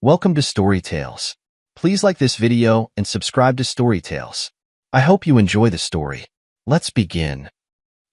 Welcome to Story Tales. Please like this video and subscribe to Story Tales. I hope you enjoy the story. Let's begin.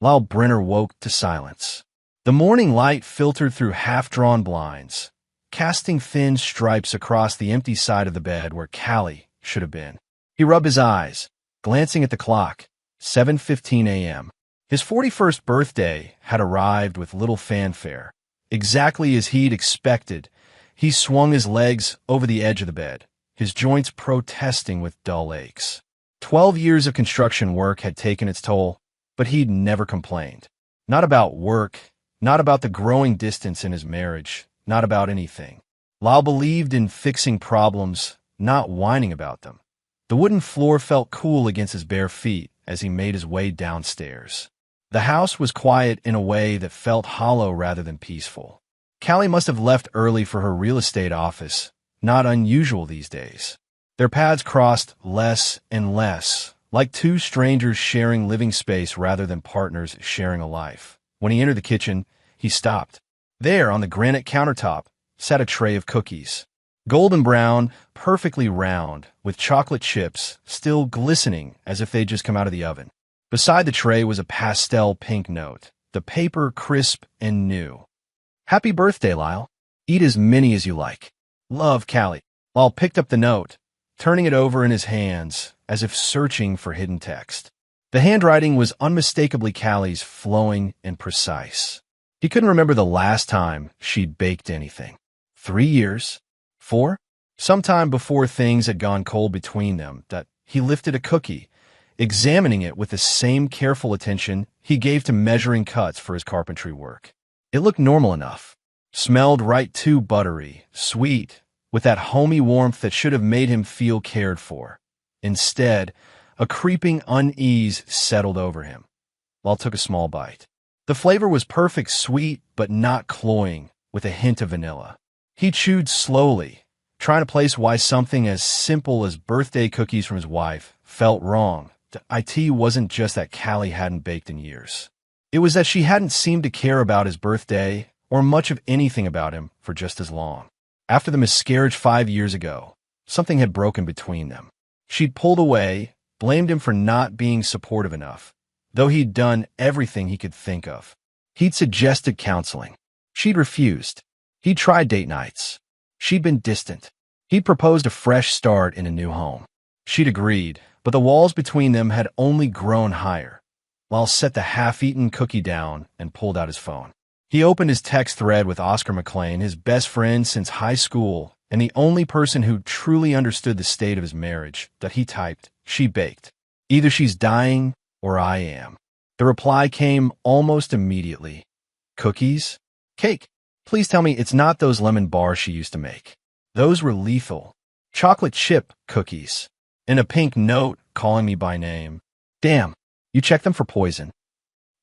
Lyle Brenner woke to silence. The morning light filtered through half-drawn blinds, casting thin stripes across the empty side of the bed where Callie should have been. He rubbed his eyes, glancing at the clock, 7:15 a.m. His 41st birthday had arrived with little fanfare. Exactly as he'd expected, he swung his legs over the edge of the bed, his joints protesting with dull aches. 12 years of construction work had taken its toll, but he'd never complained. Not about work, not about the growing distance in his marriage, not about anything. Lyle believed in fixing problems, not whining about them. The wooden floor felt cool against his bare feet as he made his way downstairs. The house was quiet in a way that felt hollow rather than peaceful. Callie must have left early for her real estate office, not unusual these days. Their paths crossed less and less, like two strangers sharing living space rather than partners sharing a life. When he entered the kitchen, he stopped. There, on the granite countertop, sat a tray of cookies. Golden brown, perfectly round, with chocolate chips still glistening as if they'd just come out of the oven. Beside the tray was a pastel pink note, the paper crisp and new. "Happy birthday, Lyle. Eat as many as you like. Love, Callie." Lyle picked up the note, turning it over in his hands as if searching for hidden text. The handwriting was unmistakably Callie's, flowing and precise. He couldn't remember the last time she'd baked anything. 3 years? 4? Sometime before things had gone cold between them, that he lifted a cookie, examining it with the same careful attention he gave to measuring cuts for his carpentry work. It looked normal enough, smelled right too buttery, sweet, with that homey warmth that should have made him feel cared for. Instead, a creeping unease settled over him. Lyle took a small bite. The flavor was perfect, sweet but not cloying, with a hint of vanilla. He chewed slowly, trying to place why something as simple as birthday cookies from his wife felt wrong. It wasn't just that Callie hadn't baked in years. It was that she hadn't seemed to care about his birthday or much of anything about him for just as long. After the miscarriage 5 years ago, something had broken between them. She'd pulled away, blamed him for not being supportive enough, though he'd done everything he could think of. He'd suggested counseling. She'd refused. He'd tried date nights. She'd been distant. He'd proposed a fresh start in a new home. She'd agreed, but the walls between them had only grown higher. Lyle set the half-eaten cookie down and pulled out his phone. He opened his text thread with Oscar McLean, his best friend since high school, and the only person who truly understood the state of his marriage. That he typed, "She baked. Either she's dying or I am." The reply came almost immediately. "Cookies? Cake. Please tell me it's not those lemon bars she used to make. Those were lethal. Chocolate chip cookies. And a pink note calling me by name. Damn. You checked them for poison."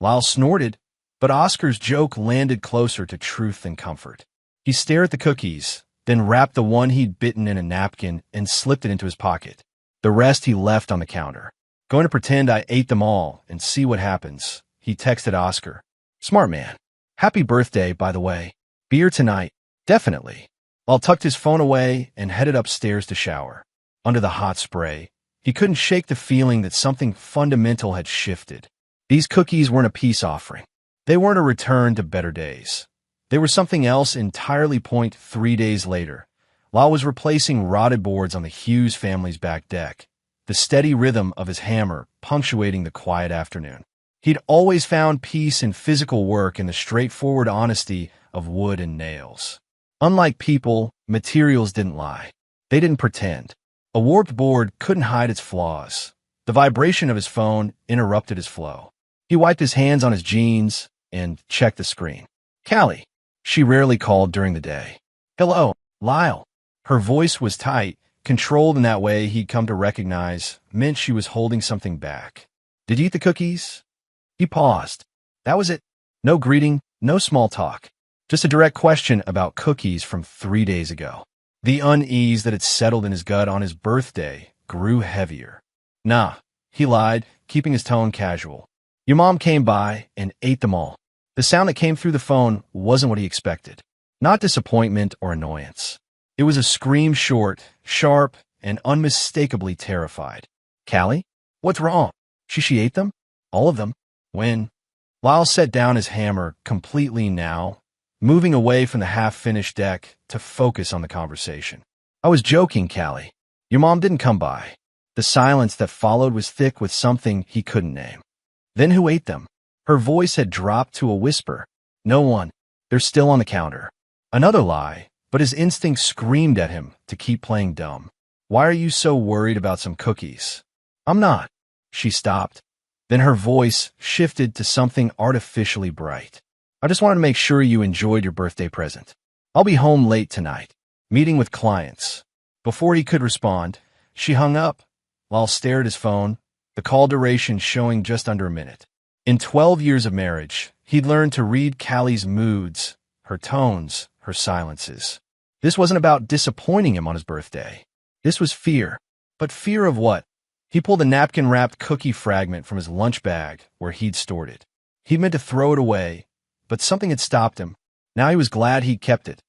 Lyle snorted, but Oscar's joke landed closer to truth than comfort. He stared at the cookies, then wrapped the one he'd bitten in a napkin and slipped it into his pocket. The rest he left on the counter. "Going to pretend I ate them all and see what happens," he texted Oscar. "Smart man. Happy birthday, by the way. Beer tonight. Definitely." Lyle tucked his phone away and headed upstairs to shower. Under the hot spray, he couldn't shake the feeling that something fundamental had shifted. These cookies weren't a peace offering. They weren't a return to better days. They were something else entirely. 3 days later, Lyle was replacing rotted boards on the Hughes family's back deck, the steady rhythm of his hammer punctuating the quiet afternoon. He'd always found peace in physical work and the straightforward honesty of wood and nails. Unlike people, materials didn't lie. They didn't pretend. A warped board couldn't hide its flaws. The vibration of his phone interrupted his flow. He wiped his hands on his jeans and checked the screen. Callie. She rarely called during the day. "Hello, Lyle." Her voice was tight, controlled in that way he'd come to recognize meant she was holding something back. "Did you eat the cookies?" He paused. That was it. No greeting, no small talk. Just a direct question about cookies from 3 days ago. The unease that had settled in his gut on his birthday grew heavier. "Nah," he lied, keeping his tone casual. "Your mom came by and ate them all." The sound that came through the phone wasn't what he expected. Not disappointment or annoyance. It was a scream short, sharp, and unmistakably terrified. Callie? What's wrong? She ate them? All of them? When? Lyle set down his hammer completely now, moving away from the half-finished deck to focus on the conversation. I was joking, Callie. Your mom didn't come by. The silence that followed was thick with something he couldn't name. Then who ate them? Her voice had dropped to a whisper. No one. They're still on the counter. Another lie, but his instinct screamed at him to keep playing dumb. Why are you so worried about some cookies? I'm not. She stopped. Then her voice shifted to something artificially bright. I just wanted to make sure you enjoyed your birthday present. I'll be home late tonight, meeting with clients. Before he could respond, she hung up. Lyle stared at his phone, the call duration showing just under a minute. In 12 years of marriage, he'd learned to read Callie's moods, her tones, her silences. This wasn't about disappointing him on his birthday. This was fear. But fear of what? He pulled a napkin-wrapped cookie fragment from his lunch bag where he'd stored it. He meant to throw it away, but something had stopped him. Now he was glad he'd kept it.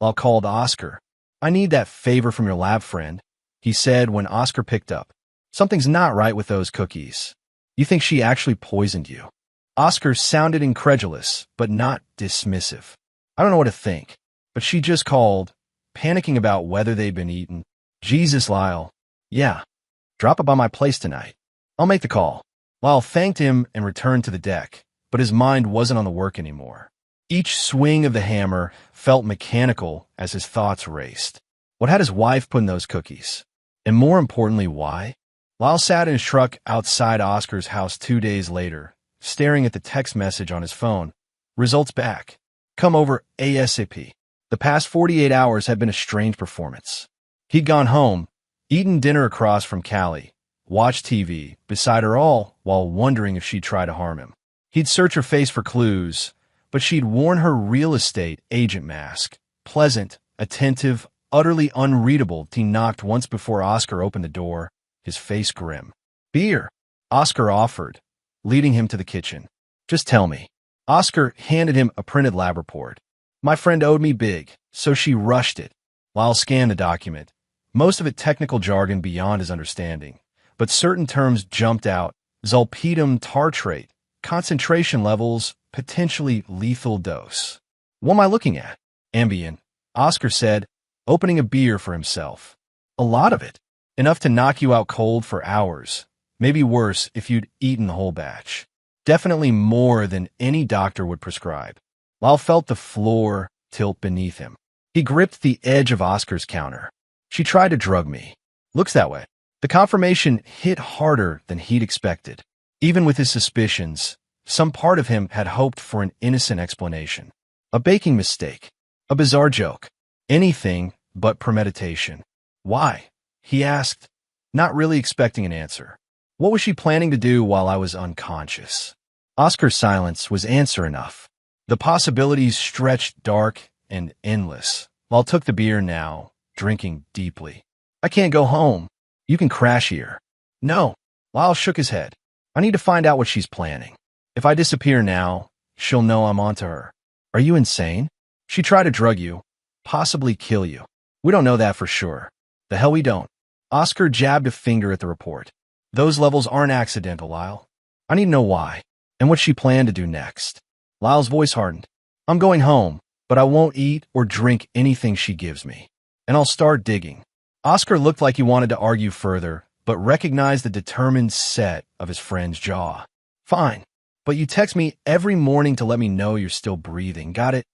Lyle called Oscar. I need that favor from your lab friend, he said when Oscar picked up. Something's not right with those cookies. You think she actually poisoned you? Oscar sounded incredulous, but not dismissive. I don't know what to think, but she just called, panicking about whether they'd been eaten. Jesus, Lyle. Yeah. Drop it by my place tonight. I'll make the call. Lyle thanked him and returned to the deck, but his mind wasn't on the work anymore. Each swing of the hammer felt mechanical as his thoughts raced. What had his wife put in those cookies? And more importantly, why? Lyle sat in his truck outside Oscar's house 2 days later, staring at the text message on his phone. Results back. Come over ASAP. The past 48 hours had been a strange performance. He'd gone home, eaten dinner across from Callie, watched TV beside her all while wondering if she'd try to harm him. He'd search her face for clues, but she'd worn her real estate agent mask. Pleasant, attentive, utterly unreadable. He knocked once before Oscar opened the door, his face grim. Beer, Oscar offered, leading him to the kitchen. Just tell me. Oscar handed him a printed lab report. My friend owed me big, so she rushed it. Lyle scanned the document, most of it technical jargon beyond his understanding, but certain terms jumped out. Zolpidem tartrate, concentration levels, potentially lethal dose. What am I looking at? Ambien, Oscar said, opening a beer for himself. A lot of it. Enough to knock you out cold for hours. Maybe worse if you'd eaten the whole batch. Definitely more than any doctor would prescribe. Lyle felt the floor tilt beneath him. He gripped the edge of Oscar's counter. She tried to drug me. Looks that way. The confirmation hit harder than he'd expected. Even with his suspicions, some part of him had hoped for an innocent explanation. A baking mistake. A bizarre joke. Anything but premeditation. Why? He asked, not really expecting an answer. What was she planning to do while I was unconscious? Oscar's silence was answer enough. The possibilities stretched dark and endless. Lyle took the beer now, drinking deeply. I can't go home. You can crash here. No. Lyle shook his head. I need to find out what she's planning. If I disappear now, she'll know I'm onto her. Are you insane? She tried to drug you, possibly kill you. We don't know that for sure. The hell we don't. Oscar jabbed a finger at the report. Those levels aren't accidental, Lyle. I need to know why, and what she planned to do next. Lyle's voice hardened. I'm going home, but I won't eat or drink anything she gives me. And I'll start digging. Oscar looked like he wanted to argue further, but recognized the determined set of his friend's jaw. Fine, but you text me every morning to let me know you're still breathing, got it?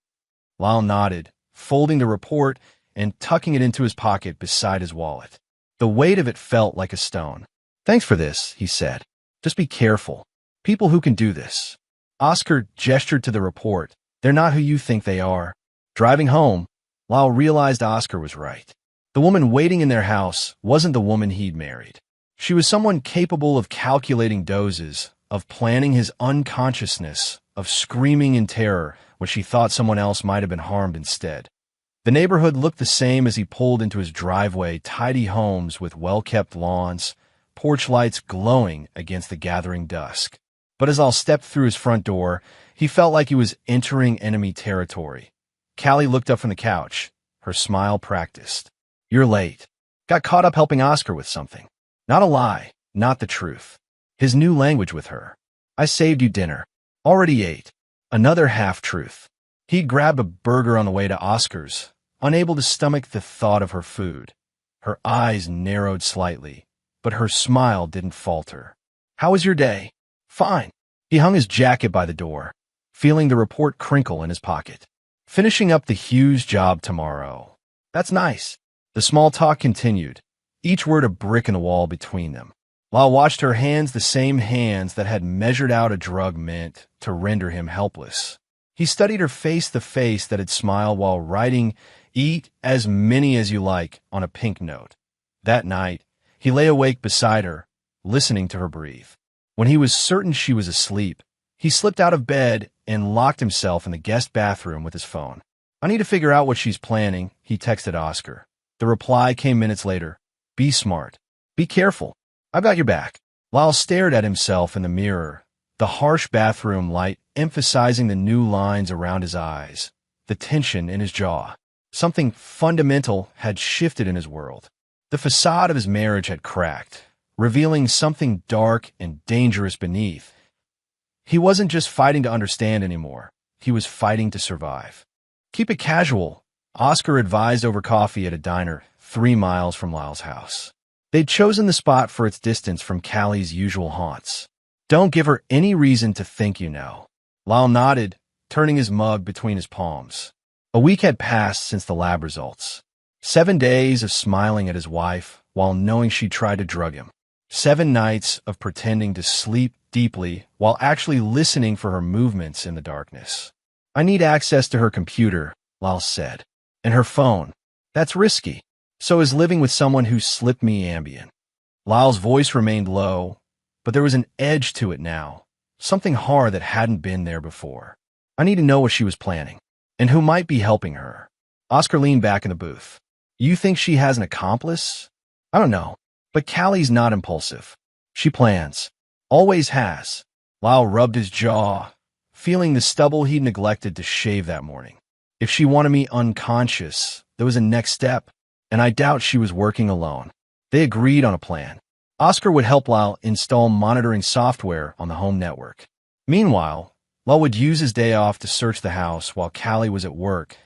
Lyle nodded, folding the report and tucking it into his pocket beside his wallet. The weight of it felt like a stone. Thanks for this, he said. Just be careful. People who can do this. Oscar gestured to the report. They're not who you think they are. Driving home, Lyle realized Oscar was right. The woman waiting in their house wasn't the woman he'd married. She was someone capable of calculating doses, of planning his unconsciousness, of screaming in terror when she thought someone else might have been harmed instead. The neighborhood looked the same as he pulled into his driveway, tidy homes with well-kept lawns, porch lights glowing against the gathering dusk. But as Lyle stepped through his front door, he felt like he was entering enemy territory. Callie looked up from the couch, her smile practiced. You're late. Got caught up helping Oscar with something. Not a lie, not the truth. His new language with her. I saved you dinner. Already ate. Another half-truth. He'd grabbed a burger on the way to Oscar's, unable to stomach the thought of her food. Her eyes narrowed slightly, but her smile didn't falter. How was your day? Fine. He hung his jacket by the door, feeling the report crinkle in his pocket. Finishing up the Hughes job tomorrow. That's nice. The small talk continued, each word a brick in the wall between them. Lyle watched her hands, the same hands that had measured out a drug meant to render him helpless. He studied her face, the face that had smiled while writing, "Eat as many as you like," on a pink note. That night, he lay awake beside her, listening to her breathe. When he was certain she was asleep, he slipped out of bed and locked himself in the guest bathroom with his phone. I need to figure out what she's planning, he texted Oscar. The reply came minutes later. Be smart. Be careful. I've got your back. Lyle stared at himself in the mirror, the harsh bathroom light emphasizing the new lines around his eyes, the tension in his jaw. Something fundamental had shifted in his world. The facade of his marriage had cracked, revealing something dark and dangerous beneath. He wasn't just fighting to understand anymore. He was fighting to survive. Keep it casual, Oscar advised over coffee at a diner 3 miles from Lyle's house. They'd chosen the spot for its distance from Callie's usual haunts. Don't give her any reason to think you know. Lyle nodded, turning his mug between his palms. A week had passed since the lab results. 7 days of smiling at his wife while knowing she tried to drug him. 7 nights of pretending to sleep deeply while actually listening for her movements in the darkness. I need access to her computer, Lyle said. And her phone. That's risky. So is living with someone who slipped me Ambien. Lyle's voice remained low, but there was an edge to it now. Something hard that hadn't been there before. I need to know what she was planning. And who might be helping her. Oscar leaned back in the booth. You think she has an accomplice? I don't know. But Callie's not impulsive. She plans. Always has. Lyle rubbed his jaw, feeling the stubble he'd neglected to shave that morning. If she wanted me unconscious, there was a next step, and I doubt she was working alone. They agreed on a plan. Oscar would help Lyle install monitoring software on the home network. Meanwhile, Lyle would use his day off to search the house while Callie was at work.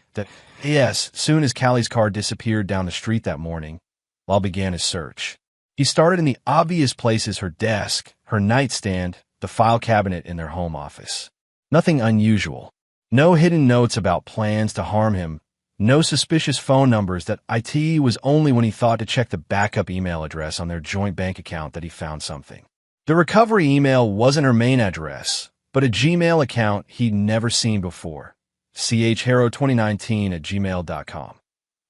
Soon as Callie's car disappeared down the street that morning, Lyle began his search. He started in the obvious places: her desk, her nightstand, the file cabinet in their home office. Nothing unusual. No hidden notes about plans to harm him. No suspicious phone numbers that IT was only when he thought to check the backup email address on their joint bank account that he found something. The recovery email wasn't her main address, but a Gmail account he'd never seen before. chhero2019@gmail.com.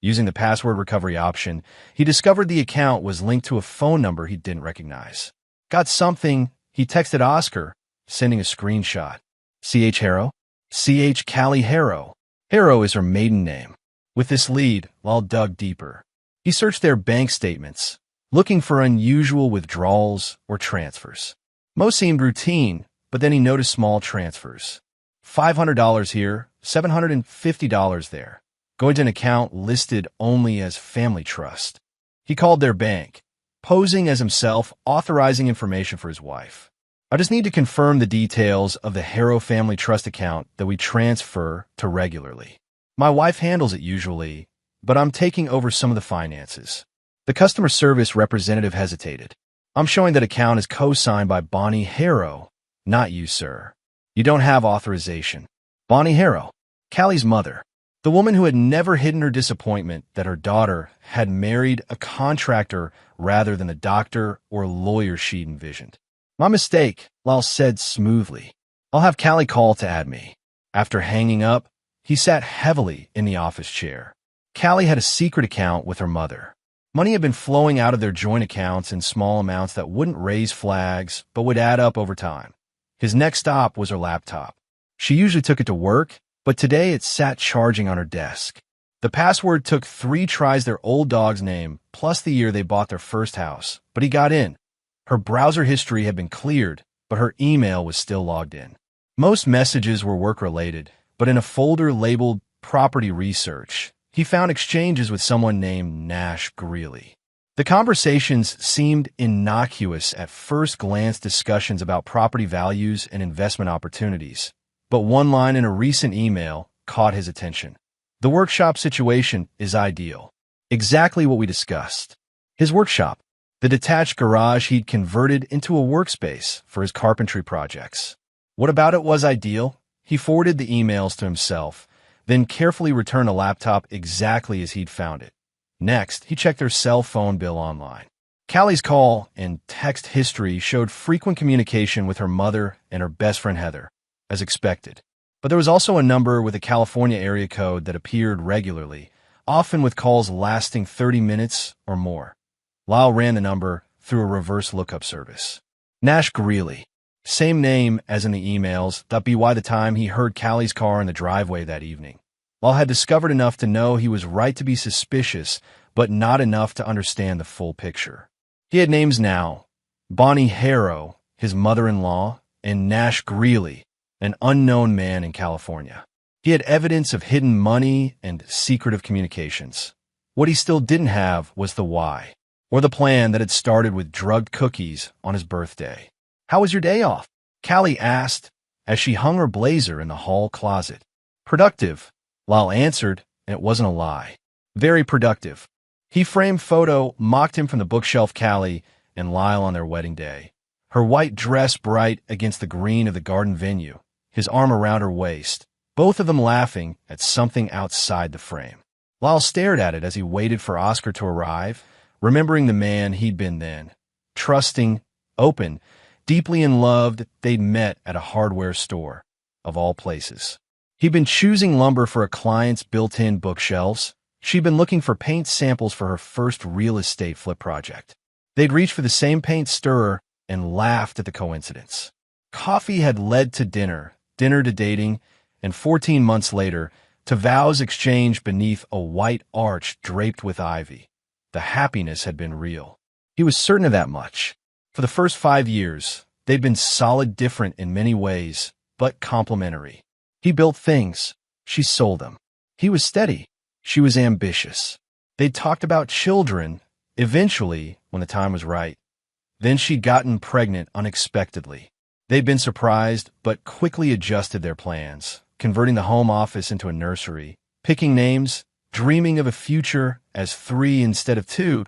Using the password recovery option, he discovered the account was linked to a phone number he didn't recognize. Got something, he texted Oscar, sending a screenshot. CH Harrow? CH Callie Harrow. Harrow is her maiden name. With this lead, Lyle dug deeper. He searched their bank statements, looking for unusual withdrawals or transfers. Most seemed routine, but then he noticed small transfers. $500 here, $750 there. Going to an account listed only as Family Trust. He called their bank, posing as himself, authorizing information for his wife. I just need to confirm the details of the Harrow Family Trust account that we transfer to regularly. My wife handles it usually, but I'm taking over some of the finances. The customer service representative hesitated. I'm showing that account is co-signed by Bonnie Harrow, not you, sir. You don't have authorization. Bonnie Harrow, Callie's mother. The woman who had never hidden her disappointment that her daughter had married a contractor rather than the doctor or lawyer she'd envisioned. My mistake, Lyle said smoothly. I'll have Callie call to add me. After hanging up, he sat heavily in the office chair. Callie had a secret account with her mother. Money had been flowing out of their joint accounts in small amounts that wouldn't raise flags, but would add up over time. His next stop was her laptop. She usually took it to work, but today it sat charging on her desk. The password took 3 tries: their old dog's name, plus the year they bought their first house, but he got in. Her browser history had been cleared, but her email was still logged in. Most messages were work-related, but in a folder labeled Property Research, he found exchanges with someone named Nash Greeley. The conversations seemed innocuous at first glance, discussions about property values and investment opportunities. But one line in a recent email caught his attention. The workshop situation is ideal. Exactly what we discussed. His workshop, the detached garage he'd converted into a workspace for his carpentry projects. What about it was ideal? He forwarded the emails to himself, then carefully returned the laptop exactly as he'd found it. Next, he checked their cell phone bill online. Callie's call and text history showed frequent communication with her mother and her best friend Heather, as expected. But there was also a number with a California area code that appeared regularly, often with calls lasting 30 minutes or more. Lyle ran the number through a reverse lookup service. Nash Greeley, same name as in the emails, that be why the time he heard Callie's car in the driveway that evening. Lyle had discovered enough to know he was right to be suspicious, but not enough to understand the full picture. He had names now: Bonnie Harrow, his mother-in-law, and Nash Greeley, an unknown man in California. He had evidence of hidden money and secretive communications. What he still didn't have was the why, or the plan that had started with drugged cookies on his birthday. "How was your day off?" Callie asked as she hung her blazer in the hall closet. "Productive," Lyle answered, and it wasn't a lie. "Very productive." He framed photo mocked him from the bookshelf. Callie and Lyle on their wedding day. Her white dress bright against the green of the garden venue, his arm around her waist, both of them laughing at something outside the frame. Lyle stared at it as he waited for Oscar to arrive, remembering the man he'd been then. Trusting, open, deeply in love that they'd met at a hardware store, of all places. He'd been choosing lumber for a client's built-in bookshelves. She'd been looking for paint samples for her first real estate flip project. They'd reached for the same paint stirrer and laughed at the coincidence. Coffee had led to dinner, dinner to dating, and 14 months later, to vows exchanged beneath a white arch draped with ivy. The happiness had been real. He was certain of that much. For the first 5 years, they'd been solid, different in many ways, but complementary. He built things. She sold them. He was steady. She was ambitious. They'd talked about children, eventually, when the time was right. Then she'd gotten pregnant unexpectedly. They'd been surprised, but quickly adjusted their plans, converting the home office into a nursery, picking names, dreaming of a future as 3 instead of 2.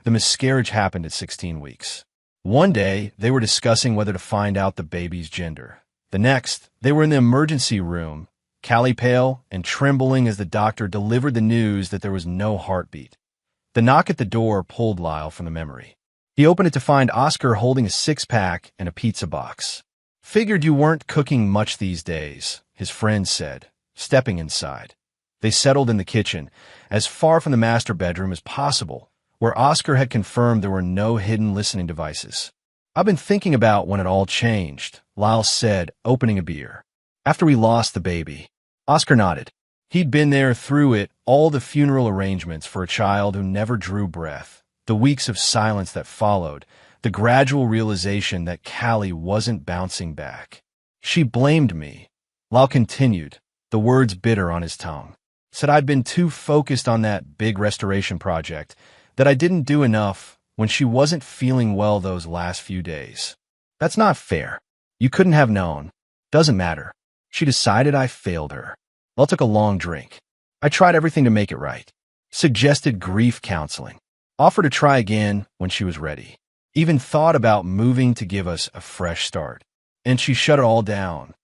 The miscarriage happened at 16 weeks. One day, they were discussing whether to find out the baby's gender. The next, they were in the emergency room, Callie pale and trembling as the doctor delivered the news that there was no heartbeat. The knock at the door pulled Lyle from the memory. He opened it to find Oscar holding a 6-pack and a pizza box. "Figured you weren't cooking much these days," his friend said, stepping inside. They settled in the kitchen, as far from the master bedroom as possible, where Oscar had confirmed there were no hidden listening devices. "I've been thinking about when it all changed," Lyle said, opening a beer. "After we lost the baby." Oscar nodded. He'd been there through it, all the funeral arrangements for a child who never drew breath, the weeks of silence that followed, the gradual realization that Callie wasn't bouncing back. "She blamed me," Lyle continued, the words bitter on his tongue. "Said I'd been too focused on that big restoration project, that I didn't do enough when she wasn't feeling well those last few days. That's not fair. You couldn't have known. Doesn't matter. She decided I failed her." Lyle took a long drink. "I tried everything to make it right. Suggested grief counseling. Offered to try again when she was ready. Even thought about moving to give us a fresh start. And she shut it all down.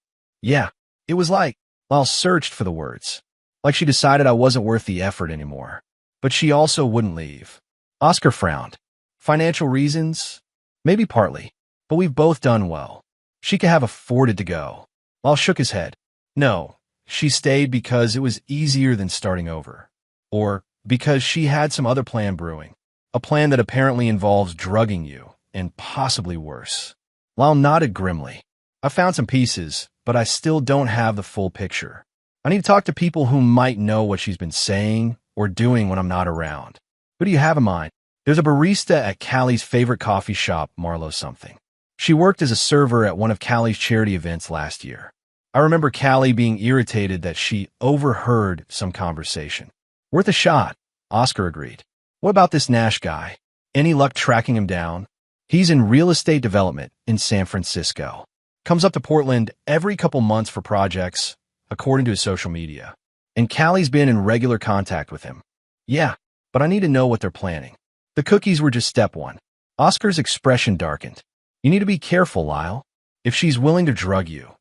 Yeah, it was like," Lyle searched for the words, "like she decided I wasn't worth the effort anymore. But she also wouldn't leave." Oscar frowned. "Financial reasons? Maybe partly. But we've both done well. She could have afforded to go." Lyle shook his head. "No, she stayed because it was easier than starting over. Or because she had some other plan brewing. A plan that apparently involves drugging you, and possibly worse." Lyle nodded grimly. "I found some pieces, but I still don't have the full picture. I need to talk to people who might know what she's been saying or doing when I'm not around." "Who do you have in mind?" "There's a barista at Callie's favorite coffee shop, Marlowe something. She worked as a server at one of Callie's charity events last year. I remember Callie being irritated that she overheard some conversation. Worth a shot, Oscar agreed. What about this Nash guy? Any luck tracking him down? He's in real estate development in San Francisco. Comes up to Portland every couple months for projects, according to his social media. And Callie's been in regular contact with him. Yeah, but I need to know what they're planning. The cookies were just step one. Oscar's expression darkened. You need to be careful, Lyle. If she's willing to drug you,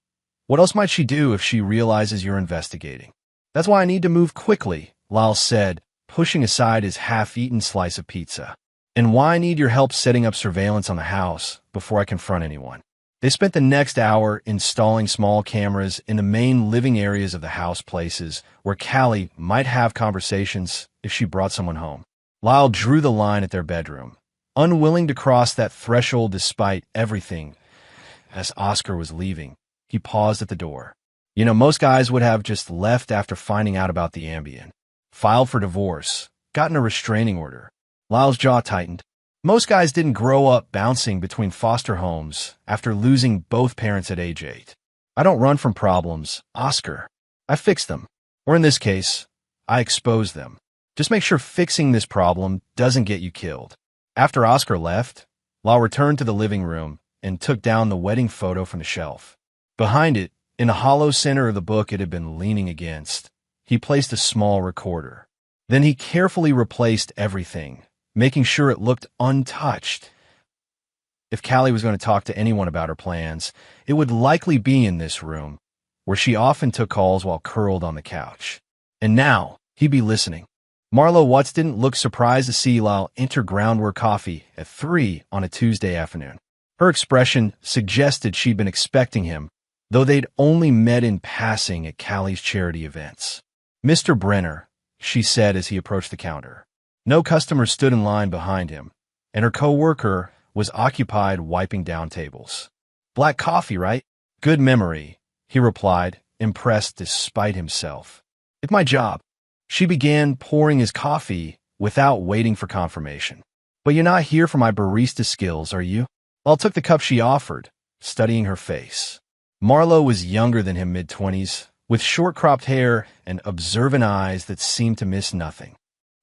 what else might she do if she realizes you're investigating? That's why I need to move quickly, Lyle said, pushing aside his half-eaten slice of pizza. And why I need your help setting up surveillance on the house before I confront anyone. They spent the next hour installing small cameras in the main living areas of the house, places where Callie might have conversations if she brought someone home. Lyle drew the line at their bedroom, unwilling to cross that threshold despite everything. As Oscar was leaving, he paused at the door. You know, most guys would have just left after finding out about the Ambien, filed for divorce, gotten a restraining order. Lyle's jaw tightened. Most guys didn't grow up bouncing between foster homes after losing both parents at age 8. I don't run from problems, Oscar. I fix them. Or in this case, I expose them. Just make sure fixing this problem doesn't get you killed. After Oscar left, Lyle returned to the living room and took down the wedding photo from the shelf. Behind it, in the hollow center of the book it had been leaning against, he placed a small recorder. Then he carefully replaced everything, making sure it looked untouched. If Callie was going to talk to anyone about her plans, it would likely be in this room, where she often took calls while curled on the couch. And now, he'd be listening. Marlo Watts didn't look surprised to see Lyle enter Groundwork Coffee at 3 on a Tuesday afternoon. Her expression suggested she'd been expecting him, though they'd only met in passing at Callie's charity events. Mr. Brenner, she said as he approached the counter. No customer stood in line behind him, and her co-worker was occupied wiping down tables. Black coffee, right? Good memory, he replied, impressed despite himself. It's my job. She began pouring his coffee without waiting for confirmation. But you're not here for my barista skills, are you? Lyle took the cup she offered, studying her face. Marlo was younger than him, mid-20s, with short-cropped hair and observant eyes that seemed to miss nothing.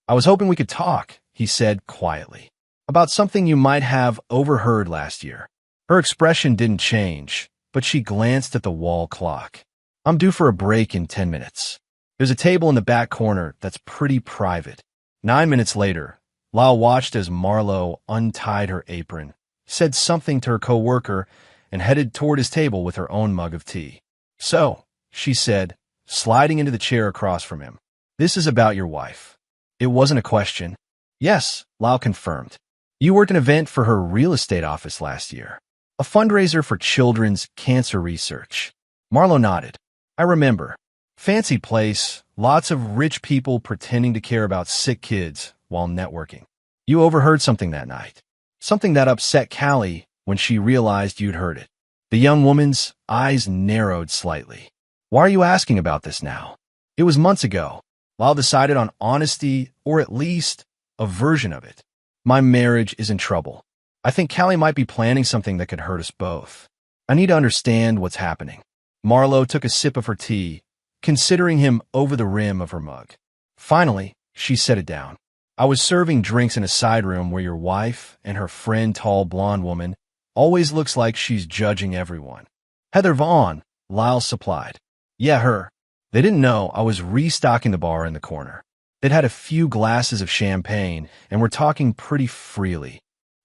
I was hoping we could talk, he said quietly, about something you might have overheard last year. Her expression didn't change, but she glanced at the wall clock. I'm due for a break in 10 minutes. There's a table in the back corner that's pretty private. 9 minutes later, Lyle watched as Marlo untied her apron, said something to her co-worker, and headed toward his table with her own mug of tea. So, she said, sliding into the chair across from him, this is about your wife. It wasn't a question. Yes, Lyle confirmed. You worked an event for her real estate office last year. A fundraiser for children's cancer research. Marlo nodded. I remember. Fancy place, lots of rich people pretending to care about sick kids while networking. You overheard something that night. Something that upset Callie when she realized you'd heard it. The young woman's eyes narrowed slightly. Why are you asking about this now? It was months ago. Lyle decided on honesty, or at least a version of it. My marriage is in trouble. I think Callie might be planning something that could hurt us both. I need to understand what's happening. Marlo took a sip of her tea, considering him over the rim of her mug. Finally, she set it down. I was serving drinks in a side room where your wife and her friend, tall blonde woman, always looks like she's judging everyone. Heather Vaughn, Lyle supplied. Yeah, her. They didn't know I was restocking the bar in the corner. They'd had a few glasses of champagne and were talking pretty freely.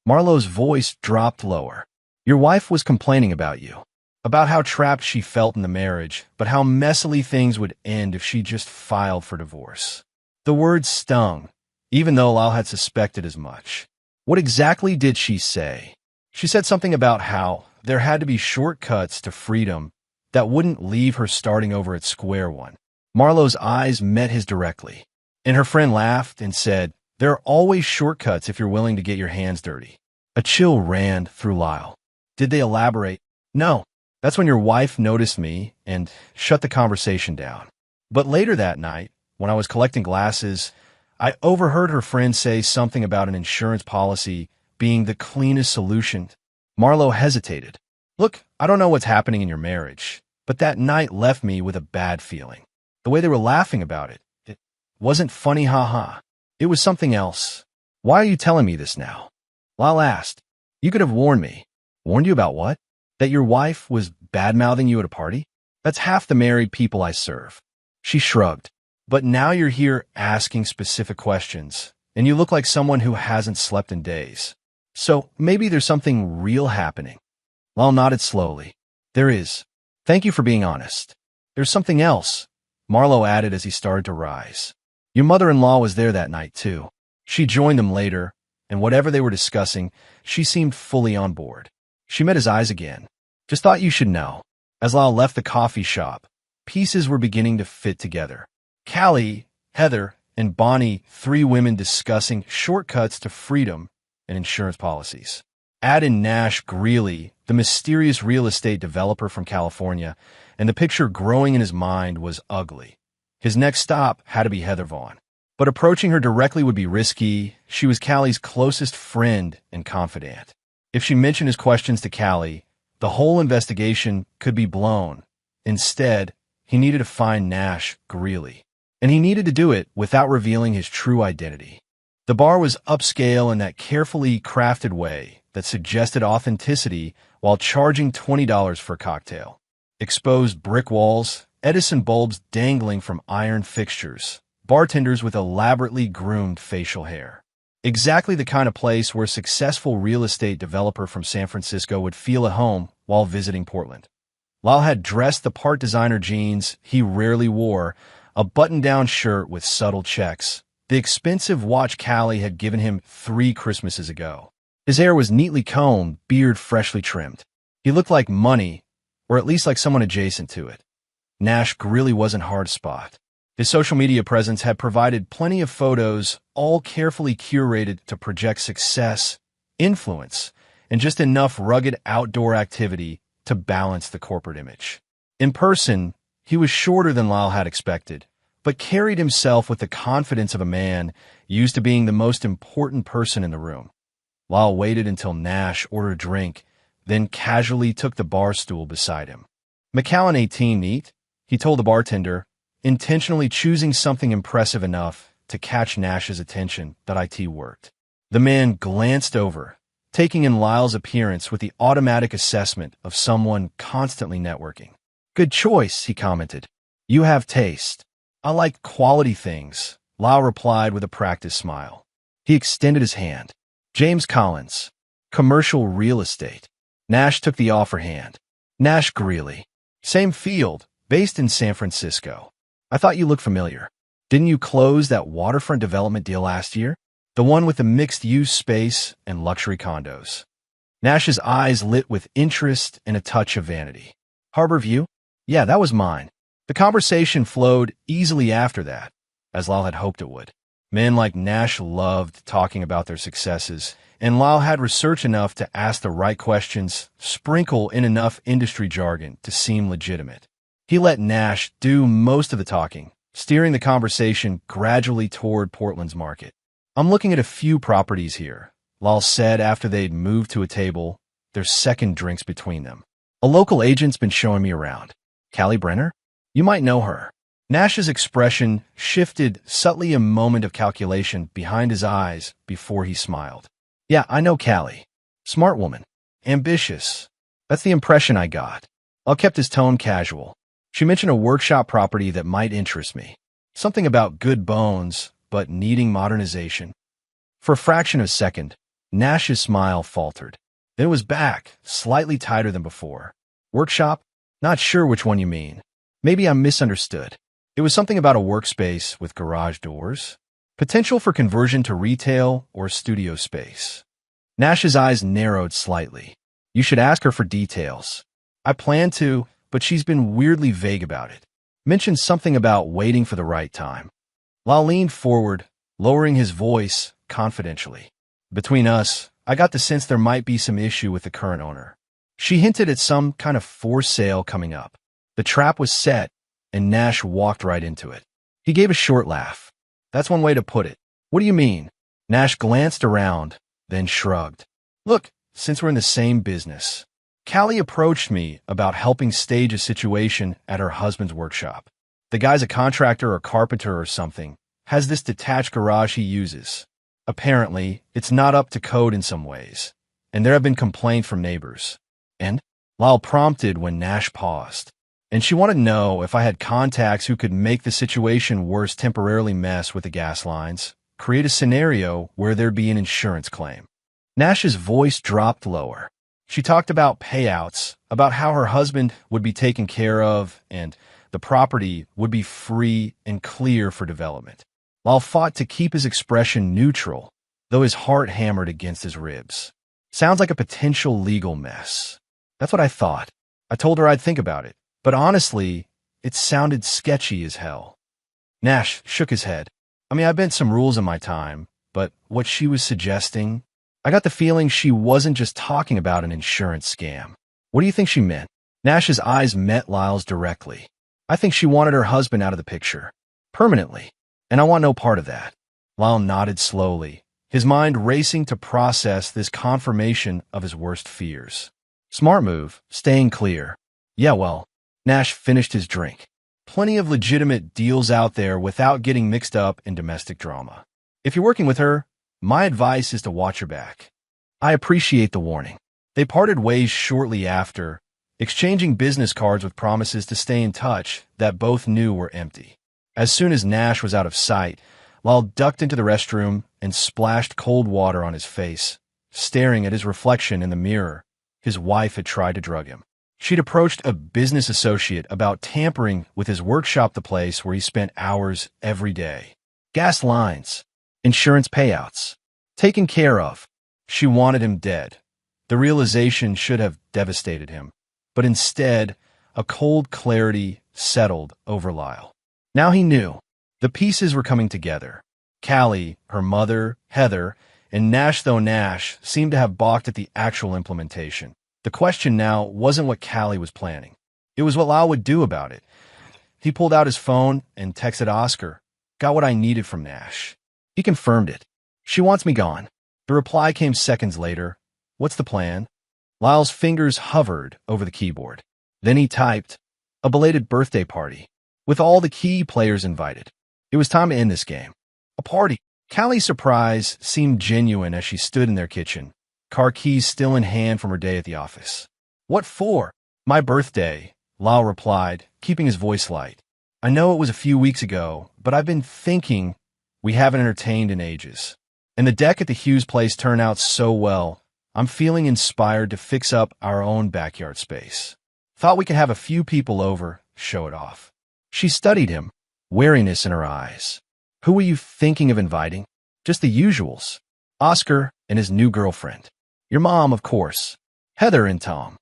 Marlo's voice dropped lower. Your wife was complaining about you, about how trapped she felt in the marriage, but how messily things would end if she just filed for divorce. The words stung, even though Lyle had suspected as much. What exactly did she say? She said something about how there had to be shortcuts to freedom that wouldn't leave her starting over at square one. Marlo's eyes met his directly, and her friend laughed and said, there are always shortcuts if you're willing to get your hands dirty. A chill ran through Lyle. Did they elaborate? No. That's when your wife noticed me and shut the conversation down. But later that night, when I was collecting glasses, I overheard her friend say something about an insurance policy being the cleanest solution. Marlo hesitated. Look, I don't know what's happening in your marriage, but that night left me with a bad feeling. The way they were laughing about it Wasn't funny, haha. It was something else. Why are you telling me this now? Lyle asked. You could have warned me. Warned you about what? That your wife was bad-mouthing you at a party? That's half the married people I serve. She shrugged. But now you're here asking specific questions, and you look like someone who hasn't slept in days. So maybe there's something real happening. Lyle nodded slowly. There is. Thank you for being honest. There's something else, Marlowe added as he started to rise. Your mother-in-law was there that night, too. She joined them later, and whatever they were discussing, she seemed fully on board. She met his eyes again. Just thought you should know. As Lyle left the coffee shop, pieces were beginning to fit together. Callie, Heather, and Bonnie, 3 women discussing shortcuts to freedom and insurance policies. Add in Nash Greeley, the mysterious real estate developer from California, and the picture growing in his mind was ugly. His next stop had to be Heather Vaughn. But approaching her directly would be risky. She was Callie's closest friend and confidant. If she mentioned his questions to Callie, the whole investigation could be blown. Instead, he needed to find Nash Greeley. And he needed to do it without revealing his true identity. The bar was upscale in that carefully crafted way that suggested authenticity while charging $20 for a cocktail. Exposed brick walls, Edison bulbs dangling from iron fixtures, bartenders with elaborately groomed facial hair. Exactly the kind of place where a successful real estate developer from San Francisco would feel at home while visiting Portland. Lyle had dressed the part designer jeans he rarely wore, a button-down shirt with subtle checks, the expensive watch Callie had given him 3 Christmases ago. His hair was neatly combed, beard freshly trimmed. He looked like money, or at least like someone adjacent to it. Nash Greeley wasn't hard to spot. His social media presence had provided plenty of photos, all carefully curated to project success, influence, and just enough rugged outdoor activity to balance the corporate image. In person, he was shorter than Lyle had expected, but carried himself with the confidence of a man used to being the most important person in the room. Lyle waited until Nash ordered a drink, then casually took the bar stool beside him. "Macallan 18 neat," he told the bartender, intentionally choosing something impressive enough to catch Nash's attention that IT worked. The man glanced over, taking in Lyle's appearance with the automatic assessment of someone constantly networking. "Good choice," he commented. "You have taste." "I like quality things," Lyle replied with a practiced smile. He extended his hand. "James Collins, commercial real estate." Nash took the offer hand. "Nash Greeley. Same field, based in San Francisco. I thought you looked familiar. Didn't you close that waterfront development deal last year? The one with the mixed-use space and luxury condos." Nash's eyes lit with interest and a touch of vanity. "Harbor View? Yeah, that was mine." The conversation flowed easily after that, as Lyle had hoped it would. Men like Nash loved talking about their successes, and Lyle had research enough to ask the right questions, sprinkle in enough industry jargon to seem legitimate. He let Nash do most of the talking, steering the conversation gradually toward Portland's market. "I'm looking at a few properties here," Lyle said after they'd moved to a table, their second drinks between them. "A local agent's been showing me around. Callie Brenner? You might know her." Nash's expression shifted subtly, a moment of calculation behind his eyes before he smiled. "Yeah, I know Callie. Smart woman. Ambitious. That's the impression I got." Lyle kept his tone casual. "She mentioned a workshop property that might interest me. Something about good bones, but needing modernization." For a fraction of a second, Nash's smile faltered. Then it was back, slightly tighter than before. "Workshop? Not sure which one you mean. Maybe I misunderstood. It was something about a workspace with garage doors. Potential for conversion to retail or studio space." Nash's eyes narrowed slightly. "You should ask her for details." "I plan to, but she's been weirdly vague about it. Mentioned something about waiting for the right time." Lyle leaned forward, lowering his voice confidentially. "Between us, I got the sense there might be some issue with the current owner. She hinted at some kind of for sale coming up." The trap was set, and Nash walked right into it. He gave a short laugh. "That's one way to put it. What do you mean?" Nash glanced around, then shrugged. "Look, since we're in the same business, Callie approached me about helping stage a situation at her husband's workshop. The guy's a contractor or carpenter or something, has this detached garage he uses. Apparently, it's not up to code in some ways, and there have been complaints from neighbors. And Lyle prompted when Nash paused, and she wanted to know if I had contacts who could make the situation worse, temporarily mess with the gas lines, create a scenario where there'd be an insurance claim. Nash's voice dropped lower. She talked about payouts, about how her husband would be taken care of, and the property would be free and clear for development. Lyle fought to keep his expression neutral, though his heart hammered against his ribs. Sounds like a potential legal mess. That's what I thought. I told her I'd think about it, but honestly, it sounded sketchy as hell. Nash shook his head. I mean, I bent some rules in my time, but what she was suggesting, I got the feeling she wasn't just talking about an insurance scam. What do you think she meant? Nash's eyes met Lyle's directly. I think she wanted her husband out of the picture. Permanently. And I want no part of that. Lyle nodded slowly, his mind racing to process this confirmation of his worst fears. Smart move, staying clear. Yeah, well, Nash finished his drink. Plenty of legitimate deals out there without getting mixed up in domestic drama. If you're working with her, my advice is to watch your back. I appreciate the warning. They parted ways shortly after, exchanging business cards with promises to stay in touch that both knew were empty. As soon as Nash was out of sight, Lyle ducked into the restroom and splashed cold water on his face, staring at his reflection in the mirror. His wife had tried to drug him. She'd approached a business associate about tampering with his workshop, the place where he spent hours every day. Gas lines, insurance payouts, taken care of. She wanted him dead. The realization should have devastated him, but instead, a cold clarity settled over Lyle. Now he knew. The pieces were coming together. Callie, her mother, Heather, and Nash, though Nash seemed to have balked at the actual implementation. The question now wasn't what Callie was planning. It was what Lyle would do about it. He pulled out his phone and texted Oscar. Got what I needed from Nash. He confirmed it. She wants me gone. The reply came seconds later. What's the plan? Lyle's fingers hovered over the keyboard. Then he typed, a belated birthday party, with all the key players invited. It was time to end this game. A party. Callie's surprise seemed genuine as she stood in their kitchen, car keys still in hand from her day at the office. What for? My birthday, Lyle replied, keeping his voice light. I know it was a few weeks ago, but I've been thinking we haven't entertained in ages. And the deck at the Hughes place turned out so well, I'm feeling inspired to fix up our own backyard space. Thought we could have a few people over, show it off. She studied him, wariness in her eyes. Who were you thinking of inviting? Just the usuals. Oscar and his new girlfriend. Your mom, of course. Heather and Tom.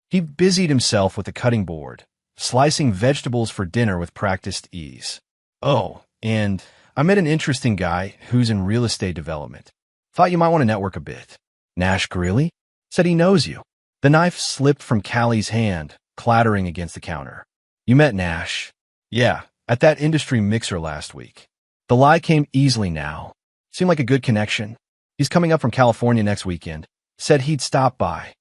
He busied himself with the cutting board, slicing vegetables for dinner with practiced ease. Oh, and I met an interesting guy who's in real estate development. Thought you might want to network a bit. Nash Greeley? Said he knows you. The knife slipped from Callie's hand, clattering against the counter. You met Nash? Yeah, at that industry mixer last week. The lie came easily now. Seemed like a good connection. He's coming up from California next weekend. Said he'd stop by.